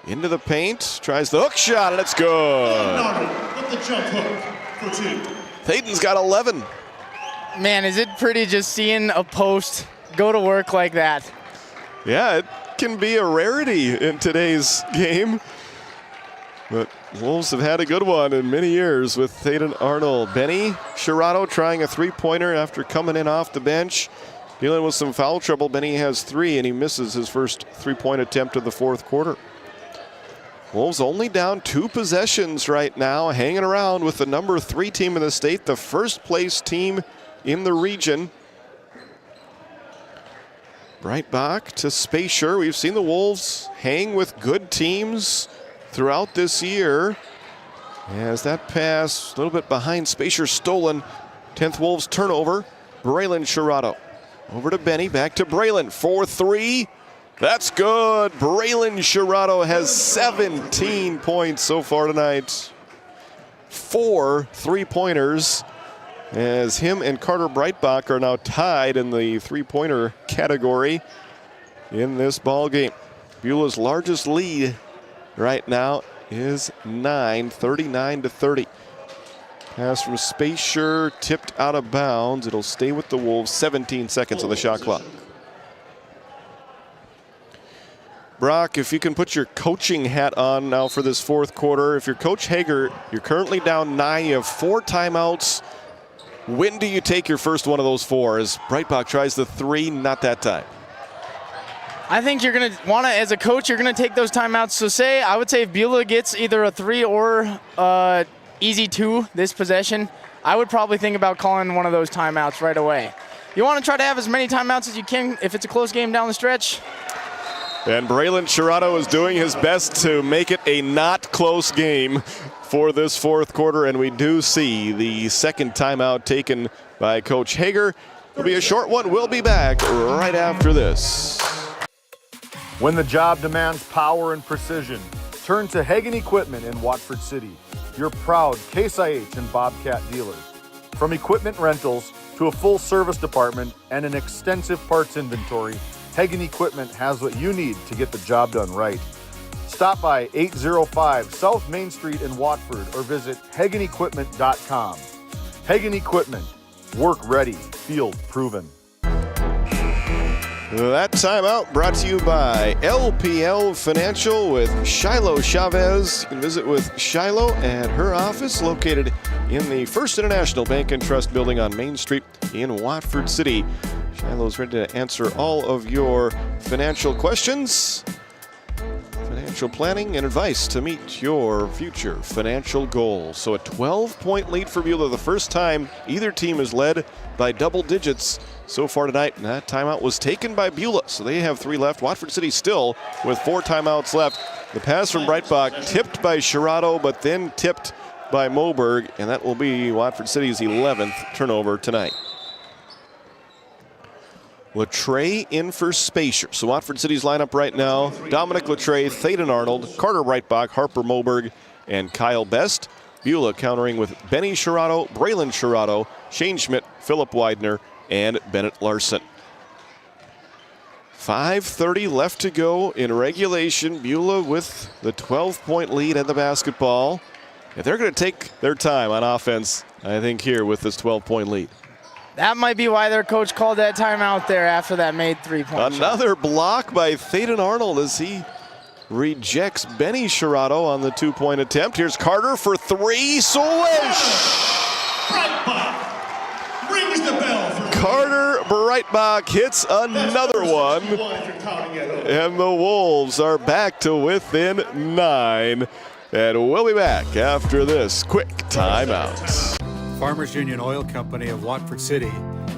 into the paint, tries the hook shot, and it's good. With the jump hook for 2. Thaden's got 11. Man, is it pretty just seeing a post go to work like that? Yeah, it can be a rarity in today's game. But Wolves have had a good one in many years with Thaden Arnold. Benny Shirato trying a three-pointer after coming in off the bench. Dealing with some foul trouble. Benny has 3, and he misses his first three-point attempt of the 4th quarter. Wolves only down 2 possessions right now, hanging around with the number 3 team in the state, the 1st place team in the region. Breitbach to Spacer. We've seen the Wolves hang with good teams throughout this year. As that pass a little bit behind Spacer, stolen. 10th Wolves turnover. Braylon Shirato. Over to Benny, back to Braylon for 3. That's good. Braylon Shirato has 17 points so far tonight. 4 three-pointers, as him and Carter Breitbach are now tied in the three-pointer category in this ball game. Beulah's largest lead right now is 9, 39-30. Pass from Spacer, tipped out of bounds. It'll stay with the Wolves. 17 seconds on the shot clock. Brock, if you can put your coaching hat on now for this 4th quarter. If you're Coach Hager, you're currently down 9. You have 4 timeouts. When do you take your first one of those 4? As Breitbach tries the 3, not that time. I think you're going to want to, as a coach, you're going to take those timeouts. So I would say if Beulah gets either a 3 or easy 2 this possession, I would probably think about calling one of those timeouts right away. You want to try to have as many timeouts as you can if it's a close game down the stretch. And Braylon Chirado is doing his best to make it a not close game for this fourth quarter, and we do see the second timeout taken by Coach Hager. It'll be a short one. We'll be back right after this. When the job demands power and precision, turn to Hagen Equipment in Watford City, your proud Case IH and Bobcat dealers. From equipment rentals to a full service department and an extensive parts inventory, Hagen Equipment has what you need to get the job done right. Stop by 805 South Main Street in Watford or visit HagenEquipment.com. Hagen Equipment, work ready, field proven. That timeout brought to you by LPL Financial with Shiloh Chavez. You can visit with Shiloh at her office located in the First International Bank and Trust building on Main Street in Watford City. Shiloh's ready to answer all of your financial questions, financial planning, and advice to meet your future financial goals. So a 12-point lead for Beulah, the first time either team is led by double digits so far tonight. And that timeout was taken by Beulah, so they have 3 left. Watford City still with 4 timeouts left. The pass from Breitbach tipped by Chirado, but then tipped by Moberg, and that will be Watford City's 11th turnover tonight. Latre in for Spacer. So Watford City's lineup right now: Dominic Latre, Thaden Arnold, Carter Breitbach, Harper Moberg, and Kyle Best. Beulah countering with Benny Chirado, Braylon Chirado, Shane Schmidt, Philip Widener, and Bennett Larson. 5:30 left to go in regulation. Beulah with the 12-point lead and the basketball. If they're going to take their time on offense, I think here with this 12-point lead. That might be why their coach called that timeout there after that made 3-point Another shot. block by Thaden Arnold as he rejects Benny Chirado on the 2-point attempt. Here's Carter for 3. Swish! Rings the bell. Carter Breitbach hits another one. And the Wolves are back to within 9. And we'll be back after this quick timeout. Farmers Union Oil Company of Watford City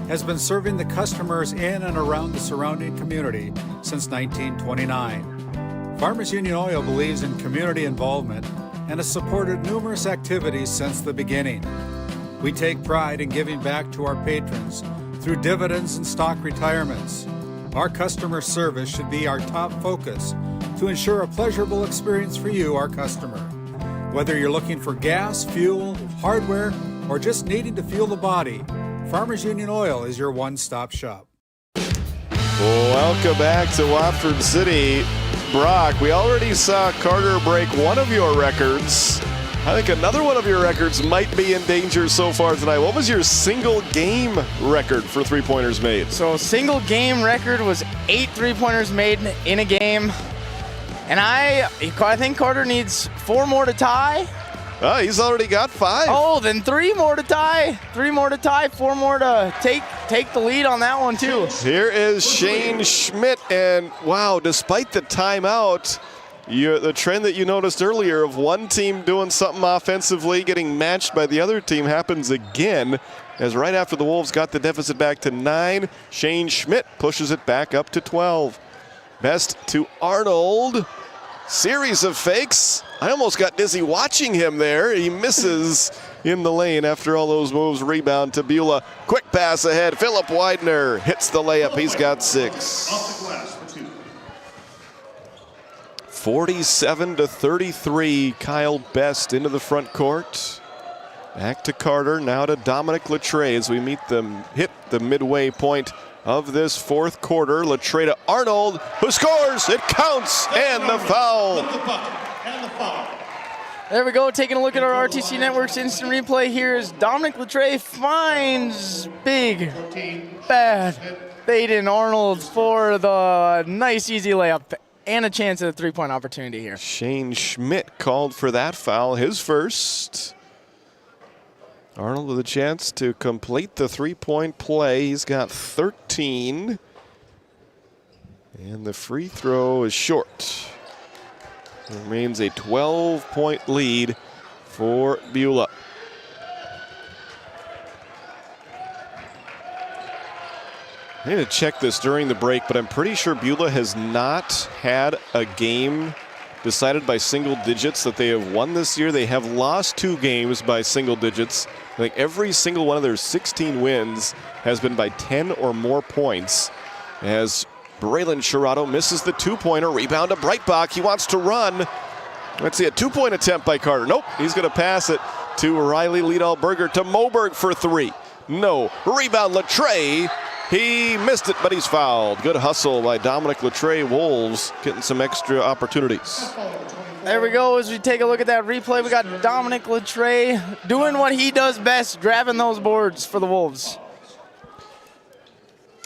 has been serving the customers in and around the surrounding community since 1929. Farmers Union Oil believes in community involvement and has supported numerous activities since the beginning. We take pride in giving back to our patrons through dividends and stock retirements. Our customer service should be our top focus to ensure a pleasurable experience for you, our customer. Whether you're looking for gas, fuel, hardware, or just needing to fuel the body, Farmers Union Oil is your one-stop shop. Welcome back to Watford City. Brock, we already saw Carter break one of your records. I think another one of your records might be in danger so far tonight. What was your single game record for three-pointers made? So single game record was 8 three-pointers made in a game. And I think Carter needs 4 more to tie. Oh, he's already got 5. Oh, then 3 more to tie. 3 more to tie, 4 more to take the lead on that one too. Here is Shane Schmidt, and wow, despite the timeout, the trend that you noticed earlier of one team doing something offensively, getting matched by the other team happens again, as right after the Wolves got the deficit back to 9, Shane Schmidt pushes it back up to 12. Best to Arnold. Series of fakes. I almost got dizzy watching him there. He misses in the lane after all those moves. Rebound to Beulah. Quick pass ahead. Philip Widener hits the layup. He's got 6. 47-33. Kyle Best into the front court. Back to Carter. Now to Dominic Latre as we hit the midway point of this fourth quarter. Latre to Arnold, who scores. It counts, and the foul. There we go, taking a look at our RTC Network's instant replay here as Dominic Latre finds big, bad Thaden Arnold for the nice, easy layup and a chance at a 3-point opportunity here. Shane Schmidt called for that foul, his first. Arnold with a chance to complete the 3-point play. He's got 13. And the free throw is short. It remains a 12-point lead for Beulah. I need to check this during the break, but I'm pretty sure Beulah has not had a game decided by single digits that they have won this year. They have lost 2 games by single digits. I think every single one of their 16 wins has been by 10 or more points. As Braylon Sherrato misses the 2-pointer, rebound to Breitbach. He wants to run. Let's see, a 2-point attempt by Carter. Nope, he's going to pass it to Riley Liedalberger to Moberg for 3. No, rebound Latre. He missed it, but he's fouled. Good hustle by Dominic Latre. Wolves getting some extra opportunities. There we go. As we take a look at that replay, we got Dominic Latre doing what he does best, grabbing those boards for the Wolves.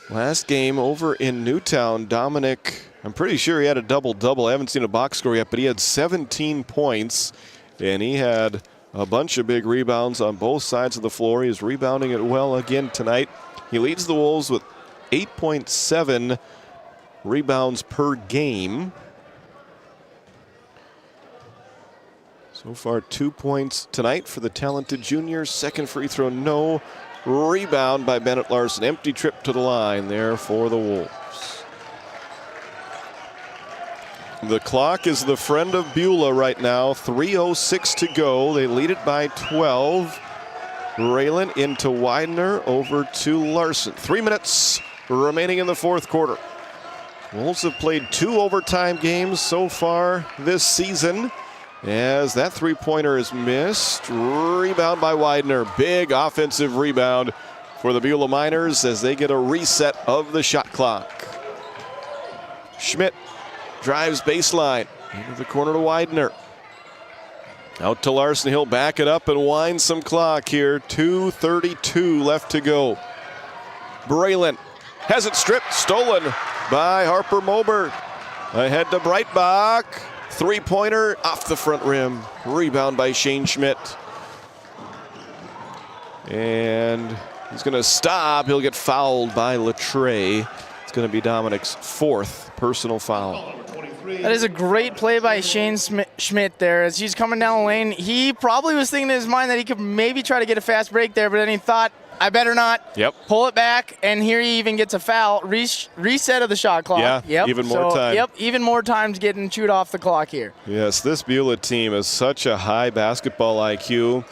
Last game over in Newtown, Dominic, I'm pretty sure he had a double-double. I haven't seen a box score yet, but he had 17 points, and he had a bunch of big rebounds on both sides of the floor. He's rebounding it well again tonight. He leads the Wolves with 8.7 rebounds per game. So far, 2 points tonight for the talented junior. Second free throw, no. Rebound by Bennett Larson. Empty trip to the line there for the Wolves. The clock is the friend of Beulah right now. 3:06 to go. They lead it by 12. Raylan into Widener, over to Larson. 3 minutes remaining in the fourth quarter. Wolves have played 2 overtime games so far this season. As that 3-pointer is missed. Rebound by Widener. Big offensive rebound for the Beulah Miners as they get a reset of the shot clock. Schmidt drives baseline into the corner to Widener. Out to Larson. He'll back it up and wind some clock here. 2:32 left to go. Braylon has it stripped, stolen by Harper Moberg. Ahead to Breitbach. 3-pointer off the front rim. Rebound by Shane Schmidt. And he's going to stop. He'll get fouled by Latre. It's going to be Dominic's 4th personal foul. That is a great play by Shane Schmidt there. As he's coming down the lane, he probably was thinking in his mind that he could maybe try to get a fast break there, but then he thought, I better not. Yep. Pull it back, and here he even gets a foul. Reset of the shot clock. Yeah, yep. even more time. Yep, even more times getting chewed off the clock here. Yes, this Beulah team is such a high basketball IQ.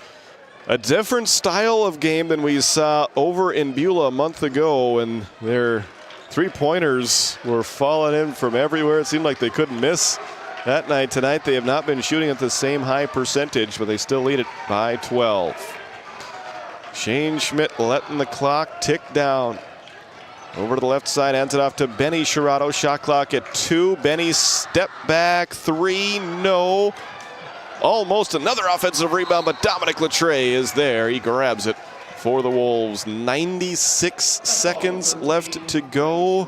A different style of game than we saw over in Beulah a month ago, and their 3-pointers were falling in from everywhere. It seemed like they couldn't miss that night. Tonight they have not been shooting at the same high percentage, but they still lead it by 12. Shane Schmidt letting the clock tick down. Over to the left side, hands it off to Benny Sherrato. Shot clock at 2. Benny step back 3, no. Almost another offensive rebound, but Dominic Latre is there. He grabs it for the Wolves. 96 seconds left to go.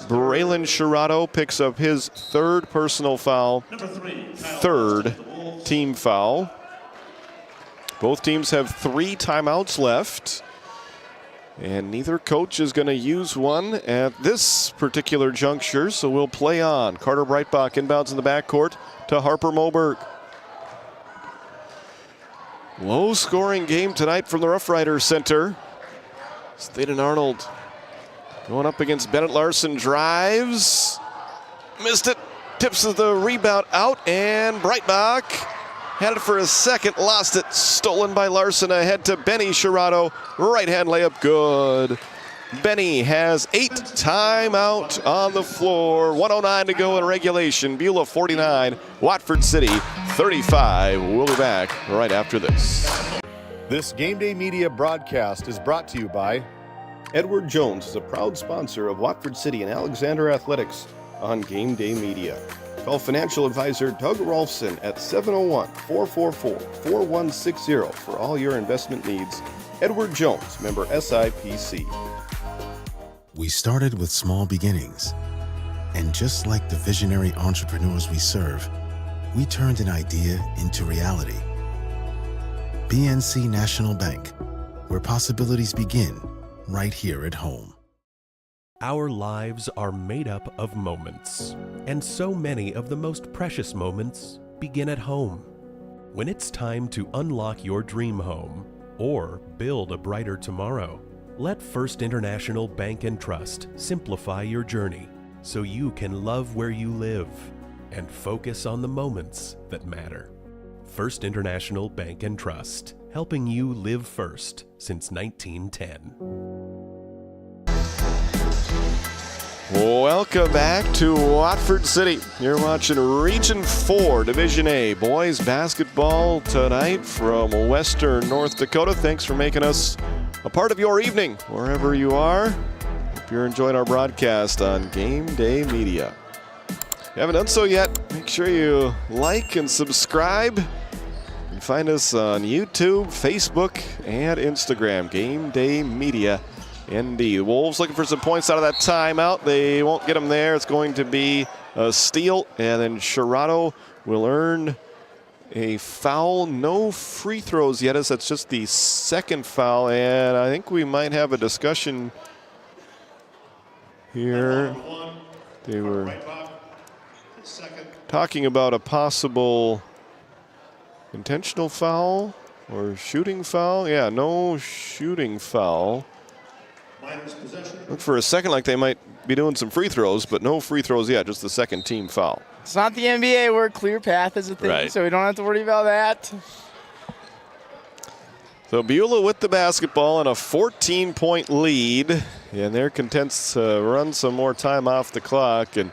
Braylon Sherrato picks up his 3rd personal foul, 3rd team foul. Both teams have 3 timeouts left, and neither coach is going to use one at this particular juncture, so we'll play on. Carter Breitbach inbounds in the backcourt to Harper Moberg. Low-scoring game tonight from the Rough Riders Center. Staten Arnold going up against Bennett Larson, drives, missed it, tips the rebound out, and Breitbach had it for a second, lost it, stolen by Larson. Ahead to Benny Sherrato, right-hand layup, good. Benny has 8, timeout on the floor. 1:09 to go in regulation. Beulah 49, Watford City 35. We'll be back right after this. This GameDay Media broadcast is brought to you by Edward Jones is a proud sponsor of Watford City and Alexander Athletics on GameDay Media. Call financial advisor Doug Rolfson at 701-444-4160 for all your investment needs. Edward Jones, member SIPC. We started with small beginnings. And just like the visionary entrepreneurs we serve, we turned an idea into reality. BNC National Bank, where possibilities begin right here at home. Our lives are made up of moments, and so many of the most precious moments begin at home. When it's time to unlock your dream home or build a brighter tomorrow, Let First International Bank and Trust simplify your journey so you can love where you live and focus on the moments that matter. First International Bank and Trust, helping you live first since 1910. Welcome back to Watford City. You're watching Region 4, Division A, boys basketball tonight from Western North Dakota. Thanks for making us a part of your evening, wherever you are. Hope you're enjoying our broadcast on GameDay Media. If you haven't done so yet, make sure you like and subscribe. You can find us on YouTube, Facebook, and Instagram, GameDay Media. Indeed. The Wolves looking for some points out of that timeout. They won't get them there. It's going to be a steal, and then Sherrado will earn a foul. No free throws yet, as that's just the second foul, and I think we might have a discussion here. They were talking about a possible intentional foul or shooting foul. Yeah, no shooting foul. Looked for a second like they might be doing some free throws, but no free throws yet, just the second team foul. It's not the NBA where clear path is a thing, right, so we don't have to worry about that. So Beulah with the basketball and a 14-point lead, and they're content to run some more time off the clock. And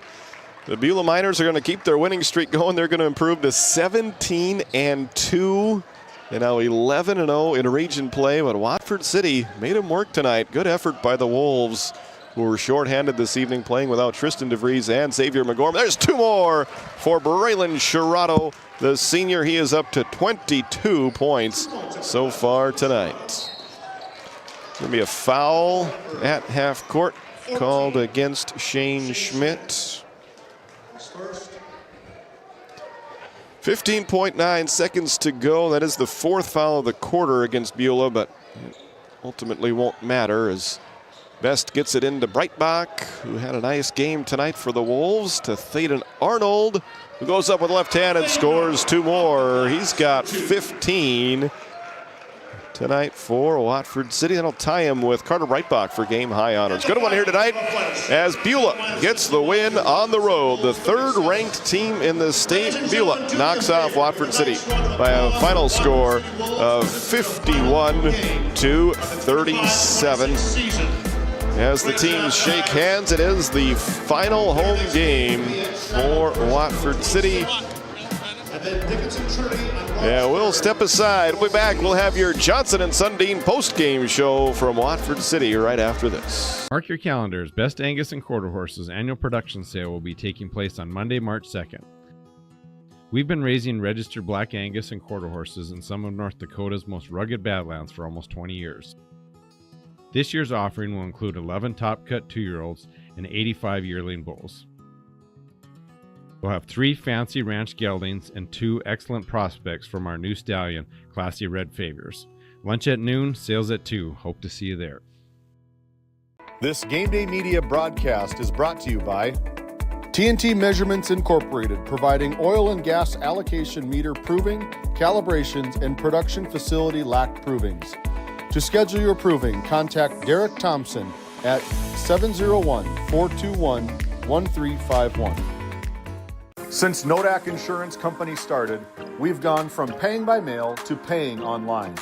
the Beulah Miners are going to keep their winning streak going. They're going to improve to 17-2. And now 11-0 in region play, but Watford City made them work tonight. Good effort by the Wolves, who were shorthanded this evening, playing without Tristan DeVries and Xavier McGorman. There's two more for Braylon Sherrado, the senior. He is up to 22 points so far tonight. Going to be a foul at half court called against Shane Schmidt. 15.9 seconds to go. That is the fourth foul of the quarter against Beulah, but it ultimately won't matter as Best gets it into Breitbach, who had a nice game tonight for the Wolves, to Thaden Arnold, who goes up with left hand and scores two more. He's got 15 tonight for Watford City. That'll tie him with Carter Breitbach for game high honors. Good one here tonight as Beulah gets the win on the road. The third-ranked team in the state, Beulah, knocks off Watford City by a final score of 51-37. As the teams shake hands, it is the final home game for Watford City. Yeah, we'll step aside. We'll be back. We'll have your Johnson and Sundin post-game show from Watford City right after this. Mark your calendars. Best Angus and Quarter Horses annual production sale will be taking place on Monday, March 2nd. We've been raising registered Black Angus and Quarter Horses in some of North Dakota's most rugged badlands for almost 20 years. This year's offering will include 11 top-cut 2-year-olds and 85 yearling bulls. We'll have 3 fancy ranch geldings and 2 excellent prospects from our new stallion, Classy Red Favors. Lunch at noon, sales at 2. Hope to see you there. This GameDay Media broadcast is brought to you by TNT Measurements Incorporated, providing oil and gas allocation meter proving, calibrations, and production facility lack provings. To schedule your proving, contact Derek Thompson at 701-421-1351. Since Nodak Insurance Company started, we've gone from paying by mail to paying online.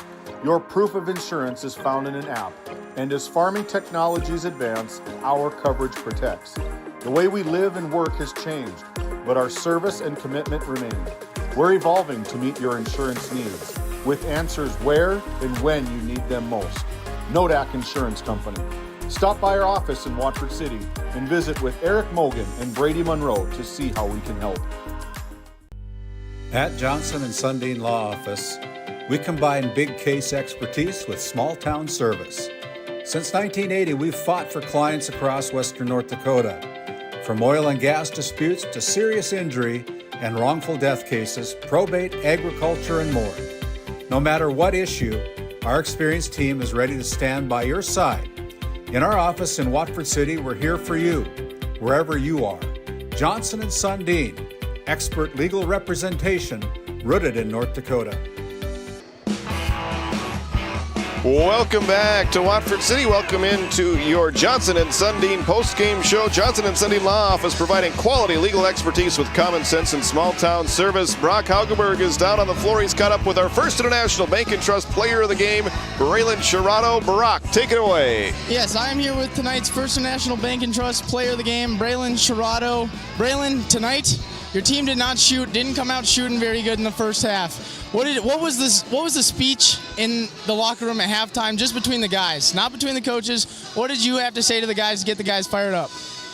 Your proof of insurance is found in an app, and as farming technologies advance, our coverage protects. The way we live and work has changed, but our service and commitment remain. We're evolving to meet your insurance needs, with answers where and when you need them most. Nodak Insurance Company. Stop by our office in Watford City and visit with Eric Mogan and Brady Monroe to see how we can help. At Johnson and Sundin Law Office, we combine big case expertise with small town service. Since 1980, we've fought for clients across Western North Dakota. From oil and gas disputes to serious injury and wrongful death cases, probate, agriculture, and more. No matter what issue, our experienced team is ready to stand by your side. In our office in Watford City, we're here for you, wherever you are. Johnson and Sundin, expert legal representation rooted in North Dakota. Welcome back to Watford City. Welcome into your Johnson & Sundin post-game show. Johnson & Sundin Law Office providing quality legal expertise with common sense and small-town service. Brock Haugenberg is down on the floor. He's caught up with our First International Bank & Trust player of the game, Braylon Sherrano. Brock, take it away. Yes, I'm here with tonight's First International Bank & Trust player of the game, Braylon Sherrano. Braylon, tonight, your team didn't come out shooting very good in the first half. What was the speech in the locker room at halftime, just between the guys, not between the coaches? What did you have to say to the guys to get the guys fired up?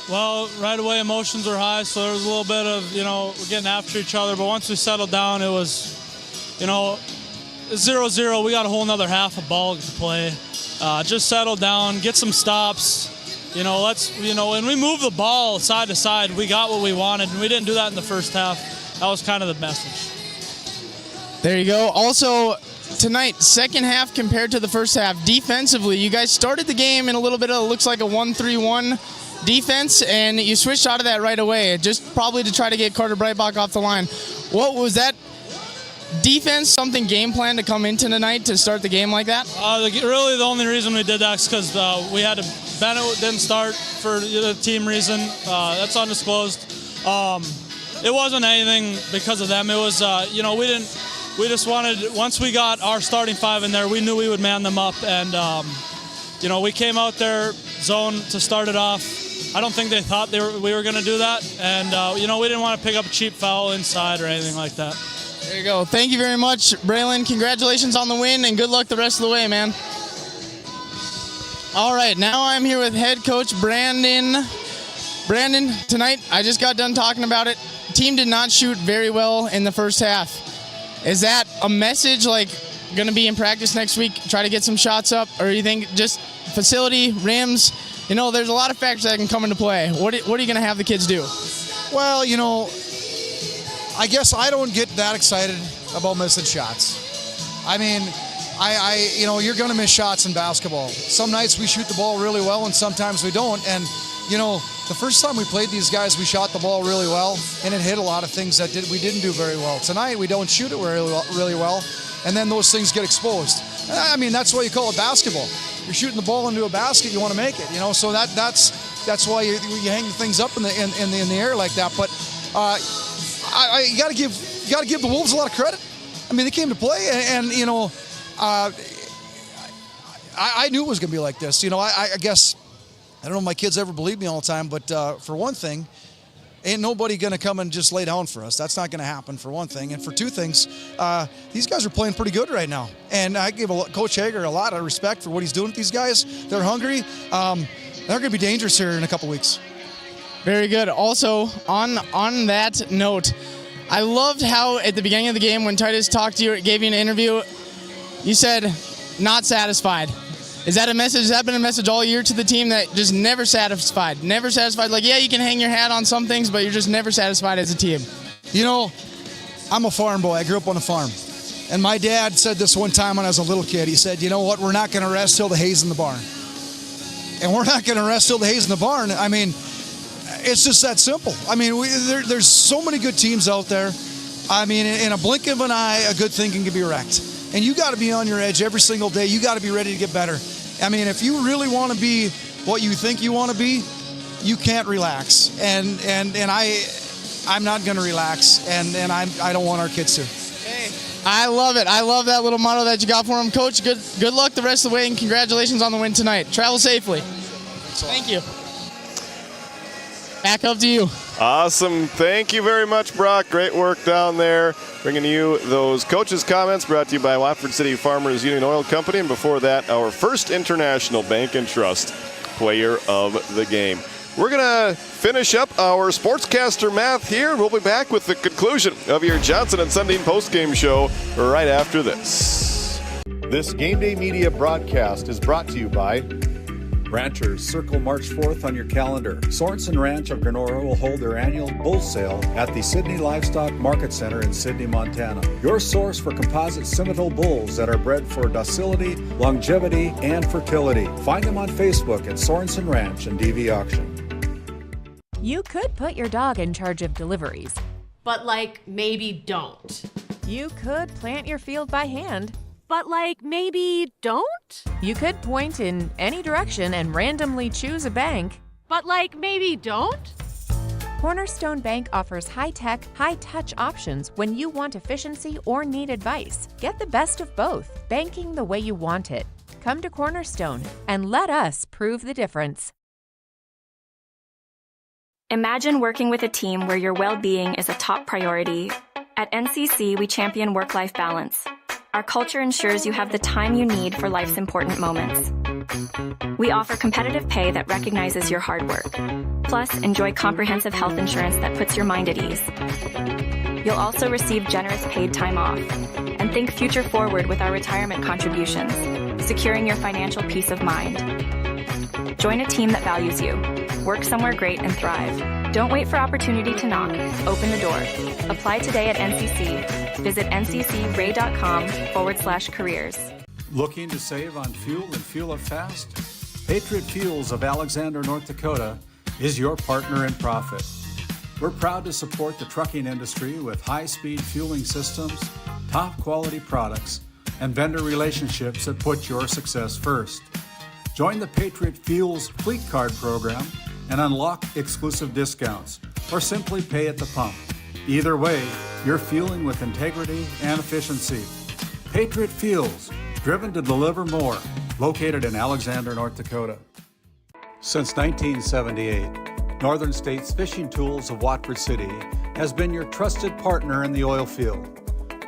Well, right away emotions were high, so there was a little bit of, we're getting after each other. But once we settled down, it was, 0-0. We got a whole nother half of ball to play. Just settle down, get some stops. When we moved the ball side to side, we got what we wanted, and we didn't do that in the first half. That was kind of the message. There you go. Also, tonight, second half compared to the first half, defensively, you guys started the game in a little bit of, looks like a 1-3-1 defense, and you switched out of that right away, just probably to try to get Carter Breitbach off the line. What was that defense, something game plan to come into tonight to start the game like that? Really, the only reason we did that is because Bennett didn't start for the team reason. That's undisclosed. It wasn't anything because of them. It was, we just wanted, once we got our starting five in there, we knew we would man them up. And, we came out there, zone to start it off. I don't think they thought we were going to do that. And, we didn't want to pick up a cheap foul inside or anything like that. There you go. Thank you very much, Braylon. Congratulations on the win, and good luck the rest of the way, man. All right, now I'm here with head coach Brandon. Brandon, tonight, I just got done talking about it. Team did not shoot very well in the first half. Is that a message, going to be in practice next week, try to get some shots up, or you think just facility, rims, there's a lot of factors that can come into play. What are you going to have the kids do? Well, I guess I don't get that excited about missing shots. I mean, you're going to miss shots in basketball. Some nights we shoot the ball really well, and sometimes we don't. And, the first time we played these guys, we shot the ball really well, and it hit a lot of things that we didn't do very well. Tonight, we don't shoot it really well, and then those things get exposed. I mean, that's why you call it basketball. You're shooting the ball into a basket, you want to make it, So that's why you hang things up in the air like that. But you got to give the Wolves a lot of credit. I mean, they came to play, and I knew it was going to be like this. I guess. I don't know if my kids ever believe me all the time, but for one thing, ain't nobody going to come and just lay down for us. That's not going to happen, for one thing. And for two things, these guys are playing pretty good right now. And I give Coach Hager a lot of respect for what he's doing with these guys. They're hungry. They're going to be dangerous here in a couple weeks. Very good. Also, on that note, I loved how at the beginning of the game when Titus talked to you, gave you an interview, you said, not satisfied. Is that a message? Has that been a message all year to the team, that just never satisfied? Never satisfied? Like, yeah, you can hang your hat on some things, but you're just never satisfied as a team. I'm a farm boy. I grew up on a farm. And my dad said this one time when I was a little kid. He said, you know what? We're not going to rest till the hay's in the barn. And we're not going to rest till the hay's in the barn. I mean, it's just that simple. I mean, there's so many good teams out there. I mean, in a blink of an eye, a good thing can be wrecked. And you got to be on your edge every single day. You got to be ready to get better. I mean, if you really want to be what you think you want to be, you can't relax. And I'm not going to relax. And I don't want our kids to. Hey, I love it. I love that little motto that you got for them, Coach. Good luck the rest of the way, and congratulations on the win tonight. Travel safely. Thank you. Back up to you. Awesome. Thank you very much, Brock. Great work down there. Bringing you those coaches' comments brought to you by Watford City Farmers Union Oil Company. And before that, our First International Bank and Trust player of the game. We're going to finish up our sportscaster math here. We'll be back with the conclusion of your Johnson & Sundin postgame show right after this. This GameDay Media broadcast is brought to you by Ranchers, circle March 4th on your calendar. Sorensen Ranch of Grenora will hold their annual bull sale at the Sydney Livestock Market Center in Sydney, Montana. Your source for composite Simmental bulls that are bred for docility, longevity, and fertility. Find them on Facebook at Sorensen Ranch and DV Auction. You could put your dog in charge of deliveries. But maybe don't. You could plant your field by hand. But, like, maybe don't? You could point in any direction and randomly choose a bank. But, like, maybe don't? Cornerstone Bank offers high-tech, high-touch options when you want efficiency or need advice. Get the best of both, banking the way you want it. Come to Cornerstone and let us prove the difference. Imagine working with a team where your well-being is a top priority. At NCC, we champion work-life balance. Our culture ensures you have the time you need for life's important moments. We offer competitive pay that recognizes your hard work. Plus, enjoy comprehensive health insurance that puts your mind at ease. You'll also receive generous paid time off. And think future forward with our retirement contributions, securing your financial peace of mind. Join a team that values you. Work somewhere great and thrive. Don't wait for opportunity to knock. Open the door. Apply today at NCC. Visit nccray.com/careers. Looking to save on fuel and fuel up fast? Patriot Fuels of Alexander, North Dakota is your partner in profit. We're proud to support the trucking industry with high-speed fueling systems, top-quality products, and vendor relationships that put your success first. Join the Patriot Fuels Fleet Card program and unlock exclusive discounts, or simply pay at the pump. Either way, you're fueling with integrity and efficiency. Patriot Fuels, driven to deliver more, located in Alexander, North Dakota. Since 1978, Northern States Fishing Tools of Watford City has been your trusted partner in the oil field.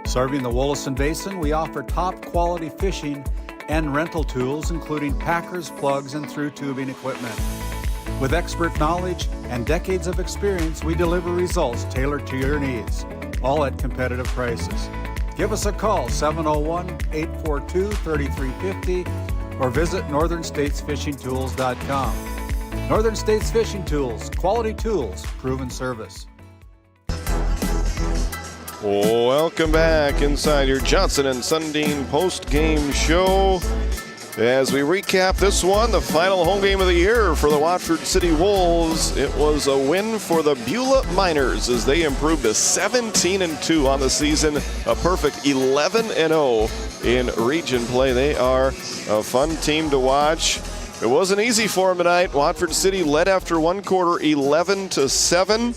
Serving the Wollaston Basin, we offer top quality fishing and rental tools, including packers, plugs, and through tubing equipment. With expert knowledge and decades of experience, we deliver results tailored to your needs, all at competitive prices. Give us a call, 701-842-3350, or visit northernstatesfishingtools.com. Northern States Fishing Tools, quality tools, proven service. Welcome back inside your Johnson and Sundin post-game show. As we recap this one, the final home game of the year for the Watford City Wolves, it was a win for the Beulah Miners as they improved to 17-2 on the season, a perfect 11-0 in region play. They are a fun team to watch. It wasn't easy for them tonight. Watford City led after one quarter, 11-7.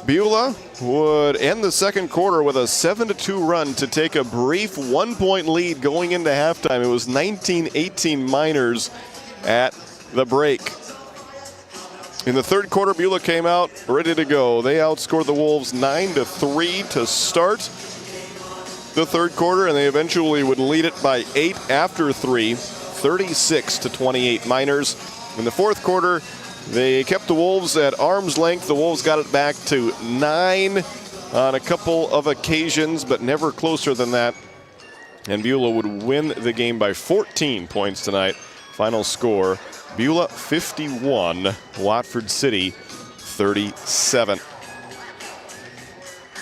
Beulah would end the second quarter with a 7-2 run to take a brief 1-point lead going into halftime. It was 19-18 Miners at the break. In the third quarter, Beulah came out ready to go. They outscored the Wolves 9-3 to start the third quarter, and they eventually would lead it by 8 after 3, 36-28 Miners. In the fourth quarter, they kept the Wolves at arm's length. The Wolves got it back to 9 on a couple of occasions, but never closer than that. And Beulah would win the game by 14 points tonight. Final score, Beulah 51, Watford City 37.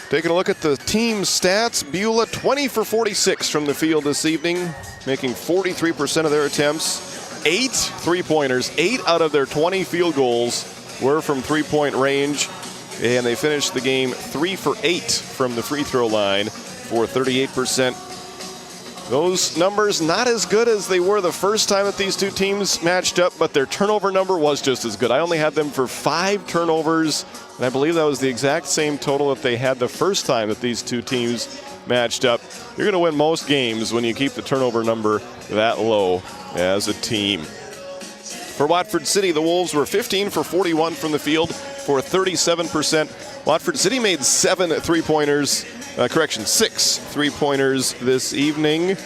Taking a look at the team stats, Beulah 20 for 46 from the field this evening, making 43% of their attempts. 8 three-pointers, 8 out of their 20 field goals were from three-point range, and they finished the game 3 for 8 from the free throw line for 38%. Those numbers not as good as they were the first time that these two teams matched up, but their turnover number was just as good. I only had them for 5 turnovers, and I believe that was the exact same total that they had the first time that these two teams matched up. You're going to win most games when you keep the turnover number that low as a team. For Watford City, the Wolves were 15 for 41 from the field for 37%. Watford City made 6 three-pointers this evening.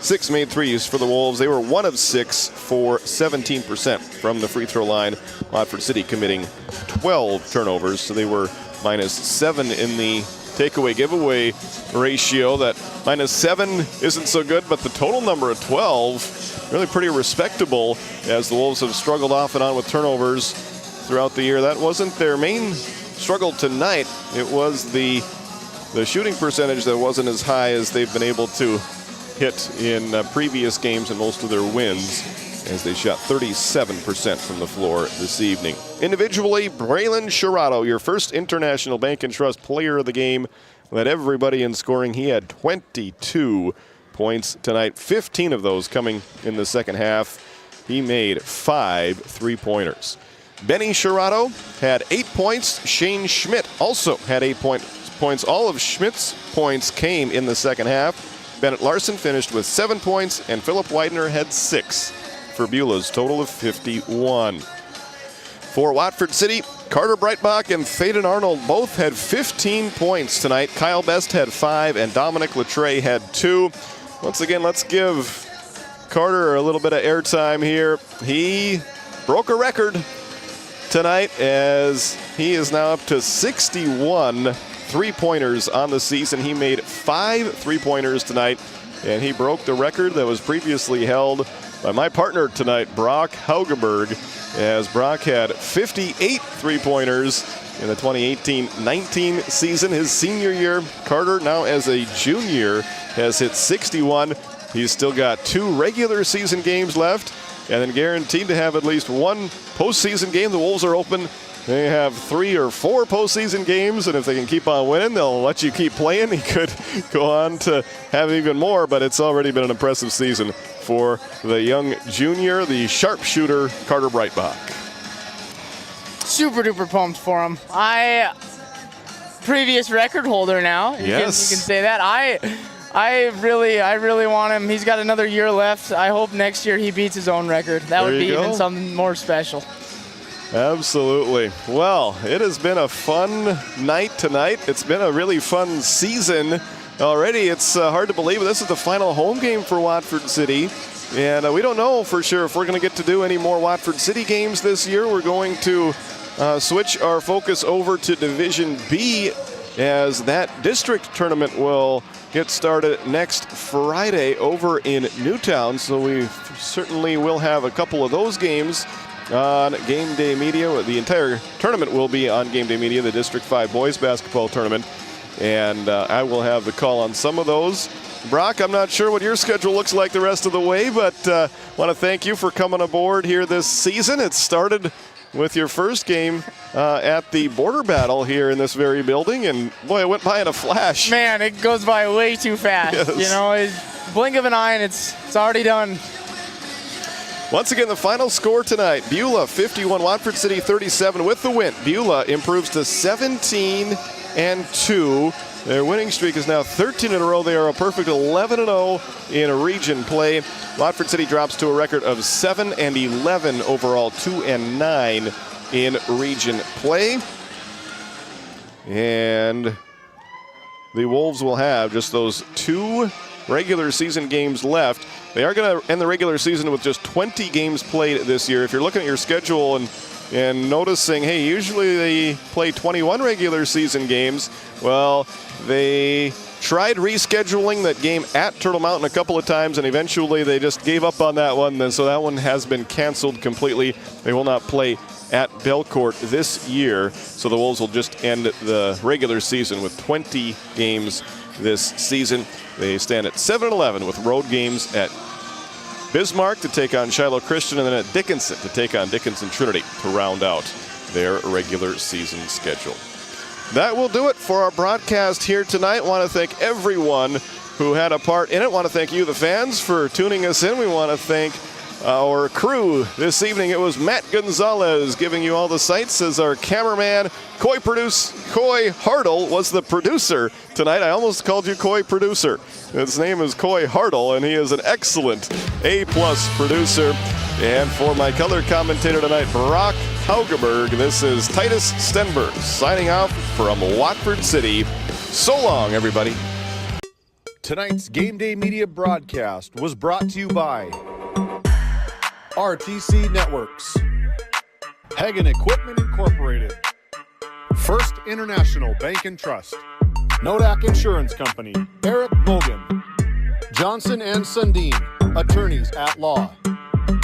6 made threes for the Wolves. They were 1 of 6 for 17% from the free throw line. Watford City committing 12 turnovers, so they were -7 in the takeaway giveaway ratio. That -7 isn't so good, but the total number of 12, really pretty respectable, as the Wolves have struggled off and on with turnovers throughout the year. That wasn't their main struggle tonight. It was the shooting percentage that wasn't as high as they've been able to hit in previous games and most of their wins, as they shot 37% from the floor this evening. Individually, Braylon Shirato, your first International Bank and Trust player of the game, led everybody in scoring. He had 22 points tonight, 15 of those coming in the second half. He made 5 3-pointers. Benny Shirato had 8 points. Shane Schmidt also had 8 points. All of Schmidt's points came in the second half. Bennett Larson finished with 7 points, and Philip Widener had 6 for Beulah's total of 51. For Watford City, Carter Breitbach and Thaden Arnold both had 15 points tonight. Kyle Best had 5, and Dominic Latre had 2. Once again, let's give Carter a little bit of airtime here. He broke a record tonight as he is now up to 61 3-pointers on the season. He made 5 3-pointers tonight, and he broke the record that was previously held by my partner tonight, Brock Haugeberg, as Brock had 58 3-pointers in the 2018-19 season. His senior year, Carter, now as a junior, has hit 61. He's still got 2 regular season games left, and then guaranteed to have at least 1 postseason game. The Wolves are open. They have 3 or 4 postseason games, and if they can keep on winning, they'll let you keep playing. He could go on to have even more, but it's already been an impressive season for the young junior, the sharpshooter, Carter Breitbach. Super duper pumped for him. Previous record holder now. You can say that. I really want him. He's got another year left. I hope next year he beats his own record. That would be even something more special. Absolutely. Well, it has been a fun night tonight. It's been a really fun season already. It's hard to believe this is the final home game for Watford City. And we don't know for sure if we're going to get to do any more Watford City games this year. We're going to switch our focus over to Division B, as that district tournament will get started next Friday over in Newtown. So we certainly will have a couple of those games on GameDay Media. The entire tournament will be on GameDay Media, the District 5 boys basketball tournament. And I will have the call on some of those. Brock, I'm not sure what your schedule looks like the rest of the way, but want to thank you for coming aboard here this season. It started with your first game at the border battle here in this very building, and boy, it went by in a flash. Man, it goes by way too fast. Yes. You know, blink of an eye and it's already done. Once again, the final score tonight, Beulah 51, Watford City 37 with the win. Beulah improves to 17-2. Their winning streak is now 13 in a row. They are a perfect 11-0 in region play. Watford City drops to a record of 7-11 overall, 2-9 in region play. And the Wolves will have just those 2 regular season games left. They are going to end the regular season with just 20 games played this year. If you're looking at your schedule and noticing, hey, usually they play 21 regular season games. Well, they tried rescheduling that game at Turtle Mountain a couple of times, and eventually they just gave up on that one. And so that one has been canceled completely. They will not play at Belcourt this year. So the Wolves will just end the regular season with 20 games this season. They stand at 7-11 with road games at Bismarck to take on Shiloh Christian, and then at Dickinson to take on Dickinson Trinity to round out their regular season schedule. That will do it for our broadcast here tonight. Want to thank everyone who had a part in it. Want to thank you, the fans, for tuning us in. We want to thank our crew this evening. It was Matt Gonzalez giving you all the sights as our cameraman. Coy Hartle was the producer tonight. I almost called you Coy Producer. His name is Coy Hartle, and he is an excellent A-plus producer. And for my color commentator tonight, Brock Haugeberg, this is Titus Stenberg signing off from Watford City. So long, everybody. Tonight's Game Day Media broadcast was brought to you by RTC Networks, Hagen Equipment Incorporated, First International Bank and Trust, Nodak Insurance Company, Eric Mogan, Johnson and Sundin, attorneys at law,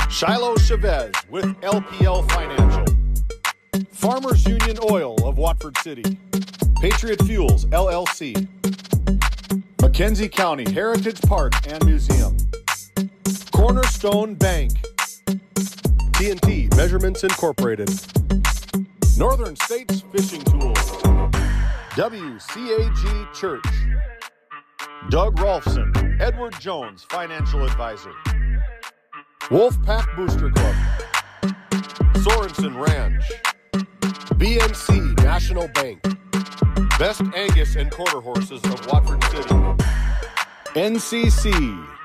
Shiloh Chavez with LPL Financial, Farmers Union Oil of Watford City, Patriot Fuels LLC, Mackenzie County Heritage Park and Museum, Cornerstone Bank, TNT Measurements Incorporated, Northern States Fishing Tools, WCAG Church, Doug Rolfson, Edward Jones, Financial Advisor. Wolfpack Booster Club. Sorensen Ranch. BNC National Bank. Best Angus and Quarter Horses of Watford City. NCC.